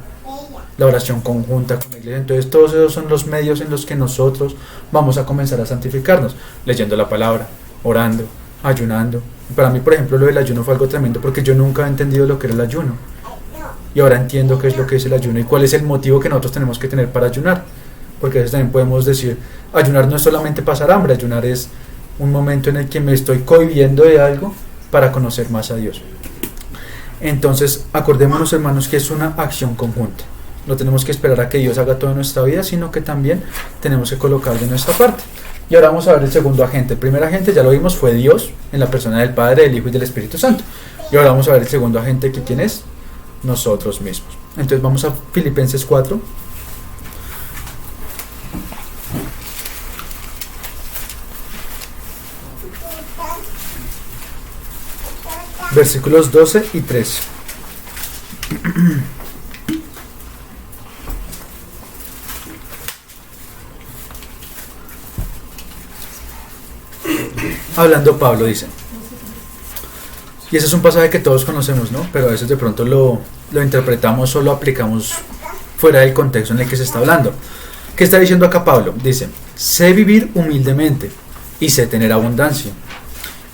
[SPEAKER 2] la oración conjunta con la iglesia. Entonces todos esos son los medios en los que nosotros vamos a comenzar a santificarnos, leyendo la palabra, orando, ayunando. Para mí, por ejemplo, lo del ayuno fue algo tremendo, porque yo nunca he entendido lo que era el ayuno, y ahora entiendo qué es lo que es el ayuno y cuál es el motivo que nosotros tenemos que tener para ayunar. Porque a veces también podemos decir, ayunar no es solamente pasar hambre, ayunar es un momento en el que me estoy cohibiendo de algo para conocer más a Dios. Entonces, acordémonos, hermanos, que es una acción conjunta. No tenemos que esperar a que Dios haga todo en nuestra vida, sino que también tenemos que colocar de nuestra parte. Y ahora vamos a ver el segundo agente. El primer agente, ya lo vimos, fue Dios, en la persona del Padre, del Hijo y del Espíritu Santo. Y ahora vamos a ver el segundo agente, que ¿quién es? Nosotros mismos. Entonces vamos a Filipenses 4. Versículos 12 y 13. Hablando Pablo, dice, y ese es un pasaje que todos conocemos, ¿no? Pero a veces de pronto lo interpretamos o lo aplicamos fuera del contexto en el que se está hablando. ¿Qué está diciendo acá Pablo? Dice, sé vivir humildemente y sé tener abundancia.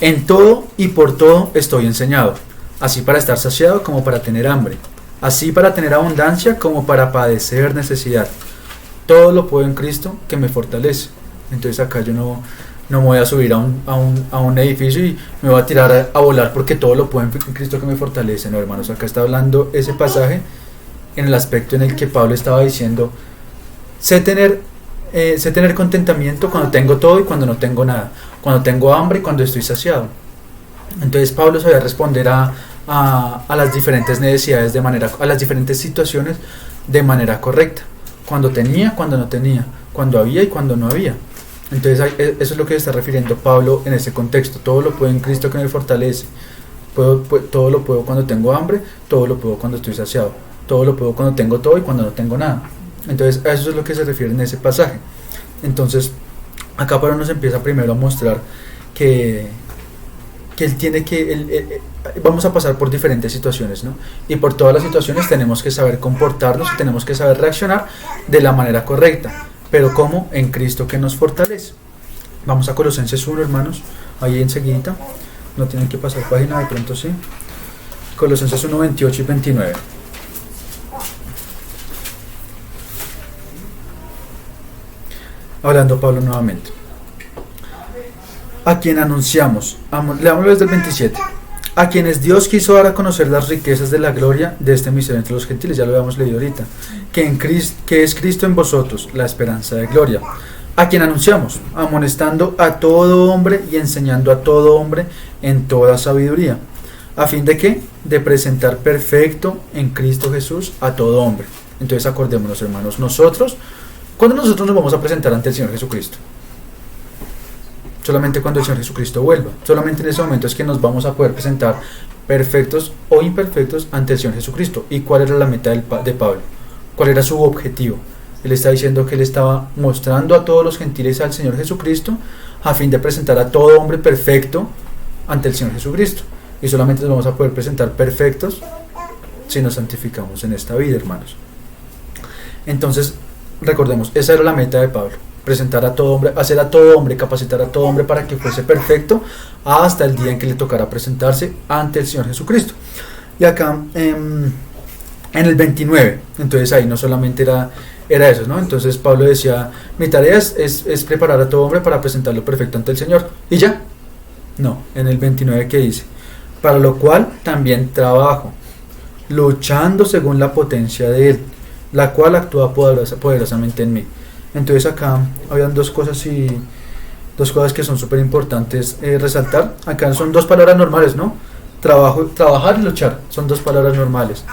[SPEAKER 2] En todo y por todo estoy enseñado, así para estar saciado como para tener hambre, así para tener abundancia como para padecer necesidad. Todo lo puedo en Cristo que me fortalece. Entonces acá yo no me voy a subir a un edificio y me voy a tirar a volar porque todo lo puedo en Cristo que me fortalece. No, hermanos, acá está hablando ese pasaje en el aspecto en el que Pablo estaba diciendo, sé tener contentamiento cuando tengo todo y cuando no tengo nada, cuando tengo hambre y cuando estoy saciado. Entonces Pablo sabía responder a las diferentes necesidades a las diferentes situaciones de manera correcta, cuando tenía, cuando no tenía, cuando había y cuando no había. Entonces eso es lo que se está refiriendo Pablo en ese contexto. Todo lo puedo en Cristo que me fortalece. Todo lo puedo cuando tengo hambre, todo lo puedo cuando estoy saciado, todo lo puedo cuando tengo todo y cuando no tengo nada. Entonces a eso es lo que se refiere en ese pasaje. Entonces acá Pablo nos empieza primero a mostrar que él tiene que, vamos a pasar por diferentes situaciones, ¿no? Y por todas las situaciones tenemos que saber comportarnos y tenemos que saber reaccionar de la manera correcta. Pero ¿cómo? En Cristo que nos fortalece. Vamos a Colosenses 1, hermanos, ahí enseguida. No tienen que pasar página, de pronto sí. Colosenses 1, 28 y 29. Hablando Pablo nuevamente. A quien anunciamos, leámoslo desde el 27, a quienes Dios quiso dar a conocer las riquezas de la gloria de este misterio entre los gentiles, ya lo habíamos leído ahorita, que es Cristo en vosotros, la esperanza de gloria, a quien anunciamos, amonestando a todo hombre y enseñando a todo hombre en toda sabiduría, a fin de que, de presentar perfecto en Cristo Jesús a todo hombre. Entonces acordémonos, hermanos, ¿cuándo nosotros nos vamos a presentar ante el Señor Jesucristo? Solamente cuando el Señor Jesucristo vuelva. Solamente en ese momento es que nos vamos a poder presentar perfectos o imperfectos ante el Señor Jesucristo. ¿Y cuál era la meta de Pablo? ¿Cuál era su objetivo? Él está diciendo que él estaba mostrando a todos los gentiles al Señor Jesucristo a fin de presentar a todo hombre perfecto ante el Señor Jesucristo. Y solamente nos vamos a poder presentar perfectos si nos santificamos en esta vida, hermanos. Entonces, recordemos, esa era la meta de Pablo. Presentar a todo hombre, hacer a todo hombre, capacitar a todo hombre para que fuese perfecto hasta el día en que le tocara presentarse ante el Señor Jesucristo. Y acá en el 29, entonces ahí no solamente era eso, ¿no? Entonces Pablo decía, mi tarea es preparar a todo hombre para presentarlo perfecto ante el Señor. ¿Y ya? No, en el 29 que dice, para lo cual también trabajo, luchando según la potencia de Él, la cual actúa poderosamente en mí. Entonces acá habían dos cosas que son súper importantes resaltar. Acá son dos palabras normales, ¿no? Trabajar y luchar, son dos palabras normales.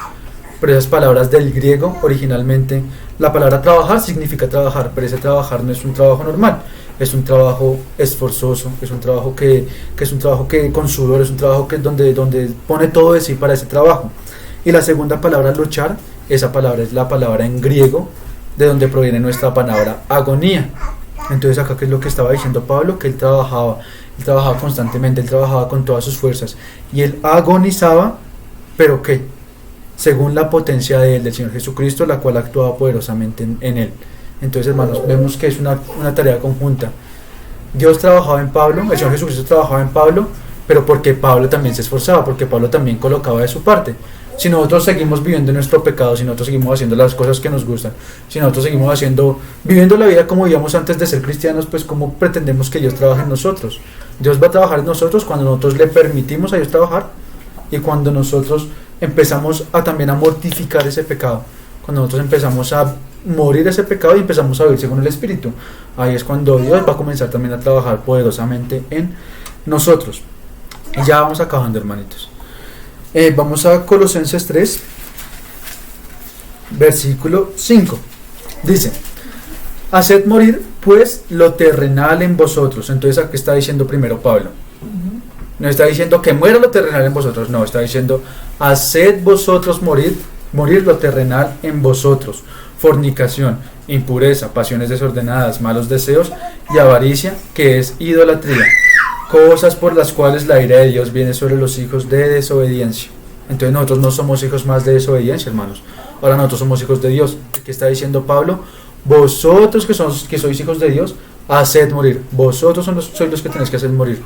[SPEAKER 2] Pero esas palabras del griego originalmente, la palabra trabajar significa trabajar, pero ese trabajar no es un trabajo normal, es un trabajo esforzoso, es un trabajo que es un trabajo que con sudor, es un trabajo que donde pone todo de sí para ese trabajo. Y la segunda palabra, luchar, esa palabra es la palabra en griego de donde proviene nuestra palabra agonía. Entonces acá, ¿qué es lo que estaba diciendo Pablo? Que él trabajaba constantemente, él trabajaba con todas sus fuerzas y él agonizaba, pero ¿qué? Según la potencia de él, del Señor Jesucristo, la cual actuaba poderosamente en él. Entonces, hermanos, vemos que es una tarea conjunta. Dios trabajaba en Pablo, el Señor Jesucristo trabajaba en Pablo, pero porque Pablo también se esforzaba, porque Pablo también colocaba de su parte. Si nosotros seguimos viviendo nuestro pecado, si nosotros seguimos haciendo las cosas que nos gustan, si nosotros seguimos viviendo la vida como vivíamos antes de ser cristianos, pues ¿cómo pretendemos que Dios trabaje en nosotros? Dios va a trabajar en nosotros cuando nosotros le permitimos a Dios trabajar y cuando nosotros empezamos también a mortificar ese pecado, cuando nosotros empezamos a morir ese pecado y empezamos a vivir según el Espíritu. Ahí es cuando Dios va a comenzar también a trabajar poderosamente en nosotros. Y ya vamos acabando, hermanitos. Vamos a Colosenses 3, versículo 5. Dice, haced morir pues lo terrenal en vosotros. Entonces aquí está diciendo primero Pablo. No está diciendo que muera lo terrenal en vosotros, no, está diciendo haced vosotros morir lo terrenal en vosotros. Fornicación, impureza, pasiones desordenadas, malos deseos y avaricia, que es idolatría. Cosas por las cuales la ira de Dios viene sobre los hijos de desobediencia. Entonces nosotros no somos hijos más de desobediencia, hermanos. Ahora nosotros somos hijos de Dios. ¿Qué está diciendo Pablo? Vosotros que sois hijos de Dios, haced morir. Vosotros sois los que tenéis que hacer morir.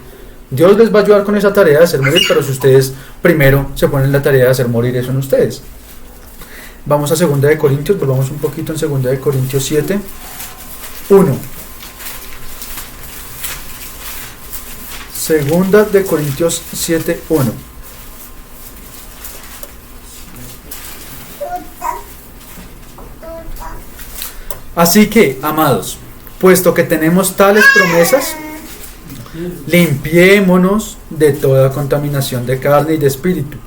[SPEAKER 2] Dios les va a ayudar con esa tarea de hacer morir, pero si ustedes primero se ponen la tarea de hacer morir eso en ustedes. Vamos a 2 de Corintios, volvamos un poquito en 2 de Corintios 7, 1. 2 de Corintios 7, 1. Así que, amados, puesto que tenemos tales promesas, limpiémonos de toda contaminación de carne y de espíritu,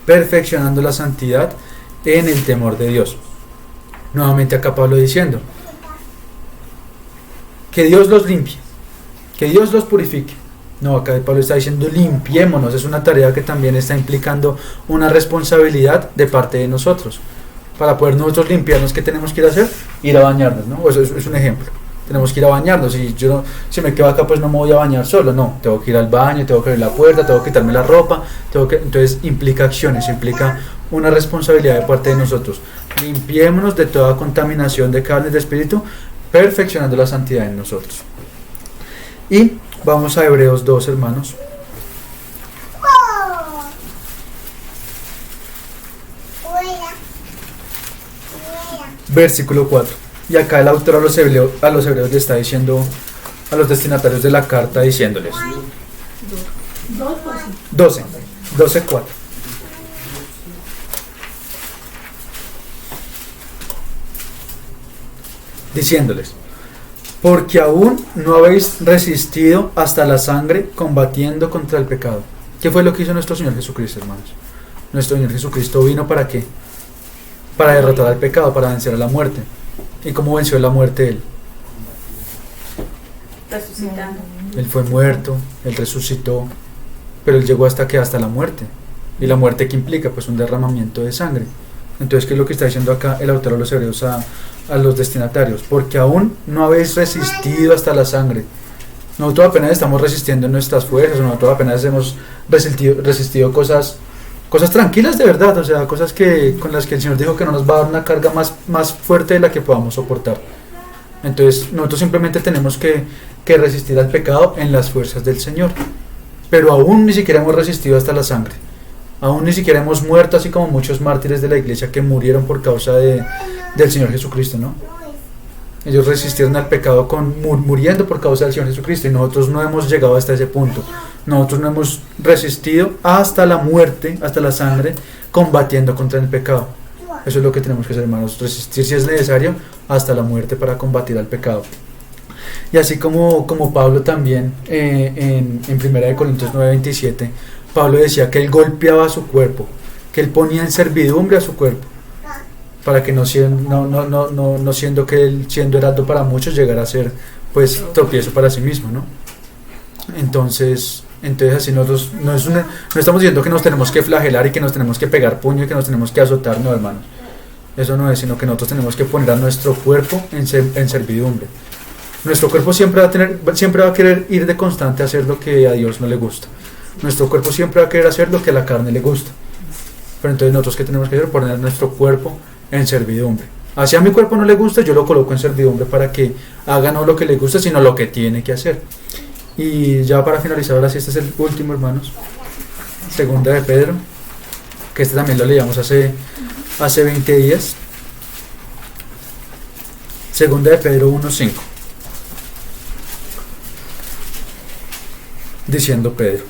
[SPEAKER 2] perfeccionando la santidad en el temor de Dios. Nuevamente acá Pablo diciendo que Dios los limpie, que Dios los purifique. No, acá Pablo está diciendo limpiémonos. Es una tarea que también está implicando una responsabilidad de parte de nosotros. Para poder nosotros limpiarnos, ¿qué tenemos que ir a hacer? Ir a bañarnos, ¿no? Eso es un ejemplo. Tenemos que ir a bañarnos. Y yo no, si me quedo acá, pues no me voy a bañar solo. No, tengo que ir al baño, tengo que abrir la puerta, tengo que quitarme la ropa. Entonces implica acciones, implica una responsabilidad de parte de nosotros. Limpiémonos de toda contaminación de carne y de espíritu, perfeccionando la santidad en nosotros. Y vamos a Hebreos 2, hermanos. Versículo 4. Y acá el autor a los hebreos le está diciendo a los destinatarios de la carta, diciéndoles 12:4. Diciéndoles: porque aún no habéis resistido hasta la sangre combatiendo contra el pecado. ¿Qué fue lo que hizo nuestro Señor Jesucristo, hermanos? Nuestro Señor Jesucristo vino ¿para qué? Para derrotar al pecado, para vencer a la muerte. ¿Y cómo venció la muerte Él?
[SPEAKER 3] Resucitando.
[SPEAKER 2] Él fue muerto, Él resucitó, pero Él llegó hasta la muerte. ¿Y la muerte qué implica? Pues un derramamiento de sangre. Entonces, ¿qué es lo que está diciendo acá el autor de los hebreos a los destinatarios? Porque aún no habéis resistido hasta la sangre. Nosotros apenas estamos resistiendo en nuestras fuerzas, nosotros apenas hemos resistido cosas tranquilas de verdad, o sea, cosas con las que el Señor dijo que no nos va a dar una carga más fuerte de la que podamos soportar. Entonces nosotros simplemente tenemos que resistir al pecado en las fuerzas del Señor, pero aún ni siquiera hemos resistido hasta la sangre, aún ni siquiera hemos muerto, así como muchos mártires de la iglesia que murieron por causa del Señor Jesucristo, ¿no? Ellos resistieron al pecado muriendo por causa del Señor Jesucristo, y nosotros no hemos llegado hasta ese punto. Nosotros no hemos resistido hasta la muerte, hasta la sangre, combatiendo contra el pecado. Eso es lo que tenemos que hacer, hermanos, resistir si es necesario hasta la muerte para combatir al pecado. Y así como Pablo también en 1 Corintios 9:27, Pablo decía que él golpeaba a su cuerpo, que él ponía en servidumbre a su cuerpo, para que no siendo que él, siendo heraldo para muchos, llegara a ser pues tropiezo para sí mismo, ¿no? Entonces así nosotros no estamos diciendo que nos tenemos que flagelar y que nos tenemos que pegar puño y que nos tenemos que azotar, no, hermanos. Eso no es, sino que nosotros tenemos que poner a nuestro cuerpo en servidumbre. Nuestro cuerpo siempre va a querer ir de constante a hacer lo que a Dios no le gusta. Nuestro cuerpo siempre va a querer hacer lo que a la carne le gusta. Pero entonces nosotros, ¿qué tenemos que hacer? Poner nuestro cuerpo en servidumbre. Así a mi cuerpo no le gusta, yo lo coloco en servidumbre para que haga no lo que le gusta, sino lo que tiene que hacer. Y ya para finalizar, ahora sí, este es el último, hermanos, segunda de Pedro, que este también lo leíamos hace 20 días. Segunda de Pedro 1:5. Diciendo Pedro: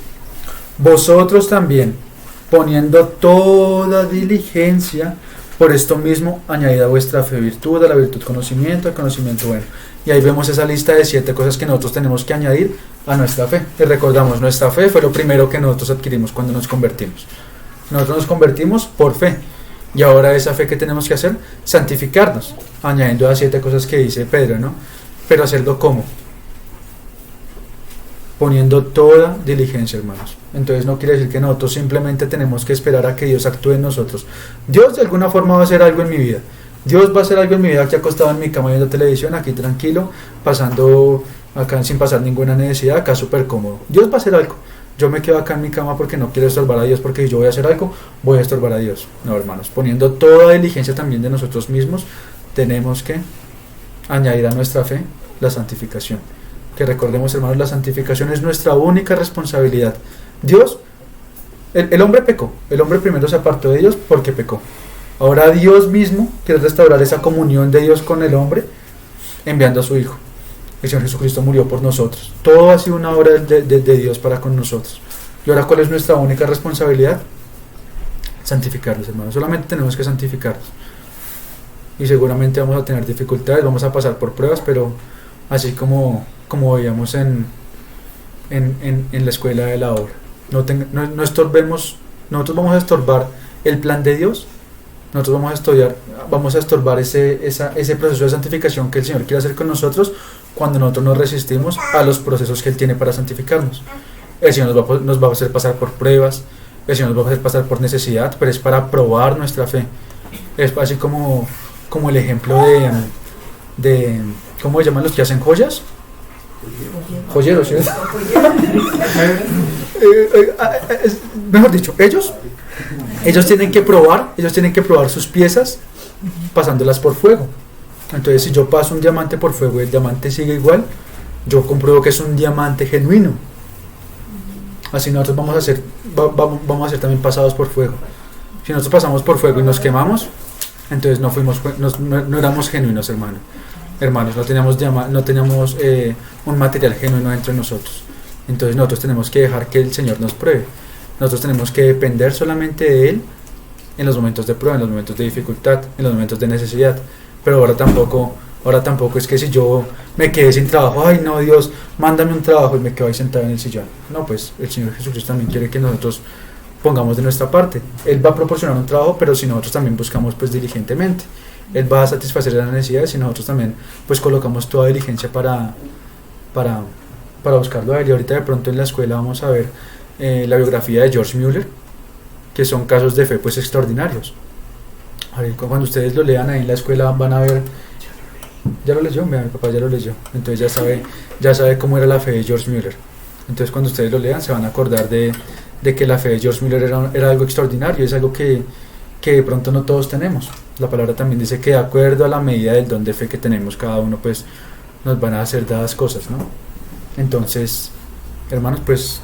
[SPEAKER 2] vosotros también, poniendo toda diligencia, por esto mismo añadid a vuestra fe virtud, a la virtud conocimiento, al conocimiento bueno. Y ahí vemos esa lista de 7 cosas que nosotros tenemos que añadir a nuestra fe. Y recordamos, nuestra fe fue lo primero que nosotros adquirimos cuando nos convertimos. Nosotros nos convertimos por fe. Y ahora esa fe que tenemos que hacer, santificarnos, añadiendo a 7 cosas que dice Pedro, ¿no? Pero hacerlo ¿cómo? Poniendo toda diligencia, hermanos. Entonces no quiere decir que nosotros simplemente tenemos que esperar a que Dios actúe en nosotros. Dios de alguna forma va a hacer algo en mi vida. Dios va a hacer algo en mi vida aquí acostado en mi cama viendo televisión, aquí tranquilo, pasando acá sin pasar ninguna necesidad, acá súper cómodo. Dios va a hacer algo. Yo me quedo acá en mi cama porque no quiero estorbar a Dios, porque si yo voy a hacer algo, voy a estorbar a Dios. No, hermanos, poniendo toda diligencia también de nosotros mismos, tenemos que añadir a nuestra fe la santificación. Que recordemos, hermanos, la santificación es nuestra única responsabilidad. Dios, el hombre pecó, el hombre primero se apartó de Dios porque pecó. Ahora Dios mismo quiere restaurar esa comunión de Dios con el hombre, enviando a su Hijo. El Señor Jesucristo murió por nosotros. Todo ha sido una obra de Dios para con nosotros. Y ahora, ¿cuál es nuestra única responsabilidad? Santificarnos, hermanos. Solamente tenemos que santificarnos. Y seguramente vamos a tener dificultades, vamos a pasar por pruebas, pero así como veíamos en la escuela de la obra. No estorbemos, nosotros vamos a estorbar el plan de Dios. Nosotros vamos a estorbar ese proceso de santificación que el Señor quiere hacer con nosotros cuando nosotros nos resistimos a los procesos que Él tiene para santificarnos. El Señor nos va a hacer pasar por pruebas, el Señor nos va a hacer pasar por necesidad, pero es para probar nuestra fe. Es así como el ejemplo de ¿cómo se llaman los que hacen joyas? Joyeros, ¿sí? Mejor dicho, ellos tienen que probar sus piezas pasándolas por fuego. Entonces, si yo paso un diamante por fuego y el diamante sigue igual, yo compruebo que es un diamante genuino. Así nosotros vamos a ser también pasados por fuego. Si nosotros pasamos por fuego y nos quemamos, entonces no éramos genuinos, hermanos, no teníamos un material genuino dentro de nosotros. Entonces nosotros tenemos que dejar que el Señor nos pruebe. Nosotros tenemos que depender solamente de Él en los momentos de prueba, en los momentos de dificultad, en los momentos de necesidad. Pero ahora tampoco es que si yo me quedé sin trabajo, ay no, Dios, mándame un trabajo y me quedo ahí sentado en el sillón. No, pues el Señor Jesucristo también quiere que nosotros pongamos de nuestra parte. Él va a proporcionar un trabajo, pero si nosotros también buscamos pues diligentemente, Él va a satisfacer las necesidades y nosotros también pues colocamos toda diligencia para buscarlo a Él. Y ahorita de pronto en la escuela vamos a ver la biografía de George Mueller, que son casos de fe pues extraordinarios. Cuando ustedes lo lean ahí en la escuela van a ver. Ya lo leyó, mi papá ya lo leyó, entonces ya sabe cómo era la fe de George Mueller. Entonces cuando ustedes lo lean se van a acordar de que la fe de George Mueller era algo extraordinario, es algo que de pronto no todos tenemos. La palabra también dice que de acuerdo a la medida del don de fe que tenemos cada uno, pues nos van a ser dadas cosas, ¿no? Entonces, hermanos, pues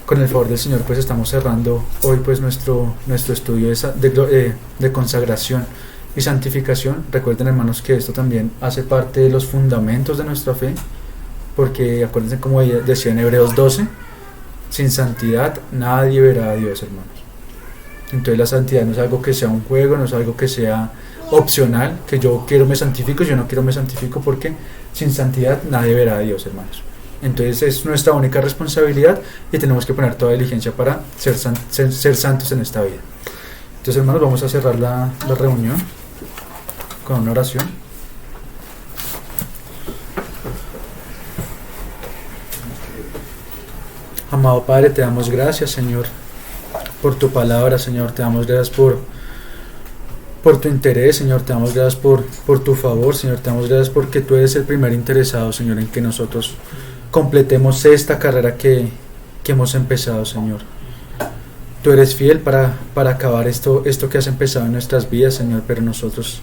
[SPEAKER 2] con el favor del Señor pues estamos cerrando hoy pues nuestro estudio de consagración y santificación. Recuerden, hermanos, que esto también hace parte de los fundamentos de nuestra fe, porque acuérdense como decía en Hebreos 12, sin santidad nadie verá a Dios, hermanos. Entonces la santidad no es algo que sea un juego, no es algo que sea opcional, que yo quiero me santifico, yo no quiero me santifico, porque sin santidad nadie verá a Dios, hermanos. Entonces es nuestra única responsabilidad y tenemos que poner toda diligencia para ser santos en esta vida. Entonces, hermanos, vamos a cerrar la reunión con una oración. Amado Padre, te damos gracias, Señor, por tu palabra, Señor. Te damos gracias por tu interés, Señor. Te damos gracias por tu favor, Señor. Te damos gracias porque tú eres el primer interesado, Señor, en que nosotros completemos esta carrera que hemos empezado, Señor. Tú eres fiel para acabar esto que has empezado en nuestras vidas, Señor, pero nosotros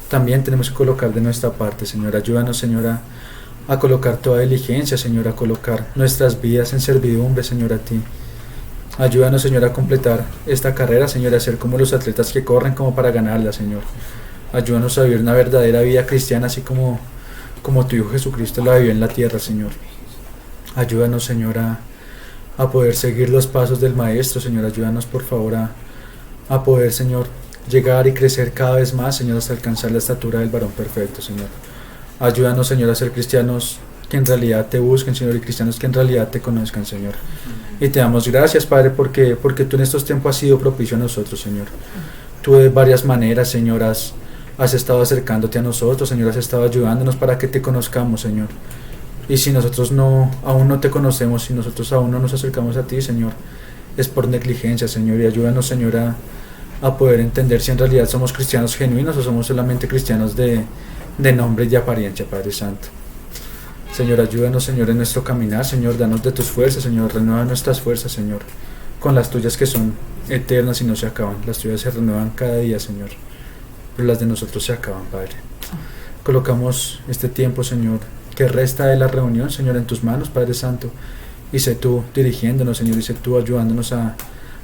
[SPEAKER 2] también tenemos que colocar de nuestra parte, Señor. Ayúdanos, Señor, a colocar toda diligencia, Señor, a colocar nuestras vidas en servidumbre, Señor, a ti. Ayúdanos, Señor, a completar esta carrera, Señor, a ser como los atletas que corren como para ganarla, Señor. Ayúdanos a vivir una verdadera vida cristiana, así como tu Hijo Jesucristo la vivió en la tierra, Señor. Ayúdanos, Señor, a poder seguir los pasos del Maestro, Señor. Ayúdanos, por favor, a poder, Señor, llegar y crecer cada vez más, Señor, hasta alcanzar la estatura del varón perfecto, Señor. Ayúdanos, Señor, a ser cristianos que en realidad te busquen, Señor, y cristianos que en realidad te conozcan, Señor. Y te damos gracias, Padre, porque tú en estos tiempos has sido propicio a nosotros, Señor. Tú de varias maneras, Señor, has estado acercándote a nosotros, Señor, has estado ayudándonos para que te conozcamos, Señor. Y si nosotros aún no te conocemos, si nosotros aún no nos acercamos a ti, Señor, es por negligencia, Señor. Y ayúdanos, Señor, a poder entender si en realidad somos cristianos genuinos o somos solamente cristianos de nombre y de apariencia, Padre Santo. Señor, ayúdanos, Señor, en nuestro caminar, Señor. Danos de tus fuerzas, Señor. Renueva nuestras fuerzas, Señor, con las tuyas que son eternas y no se acaban. Las tuyas se renuevan cada día, Señor, pero las de nosotros se acaban, Padre. Colocamos este tiempo, Señor, que resta de la reunión, Señor, en tus manos, Padre Santo, y sé tú dirigiéndonos, Señor, y sé tú ayudándonos a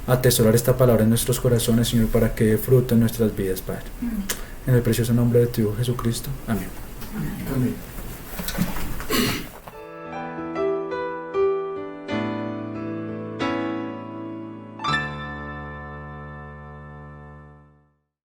[SPEAKER 2] atesorar esta palabra en nuestros corazones, Señor, para que dé fruto en nuestras vidas, Padre. En el precioso nombre de tu Hijo Jesucristo. Amén. Amén.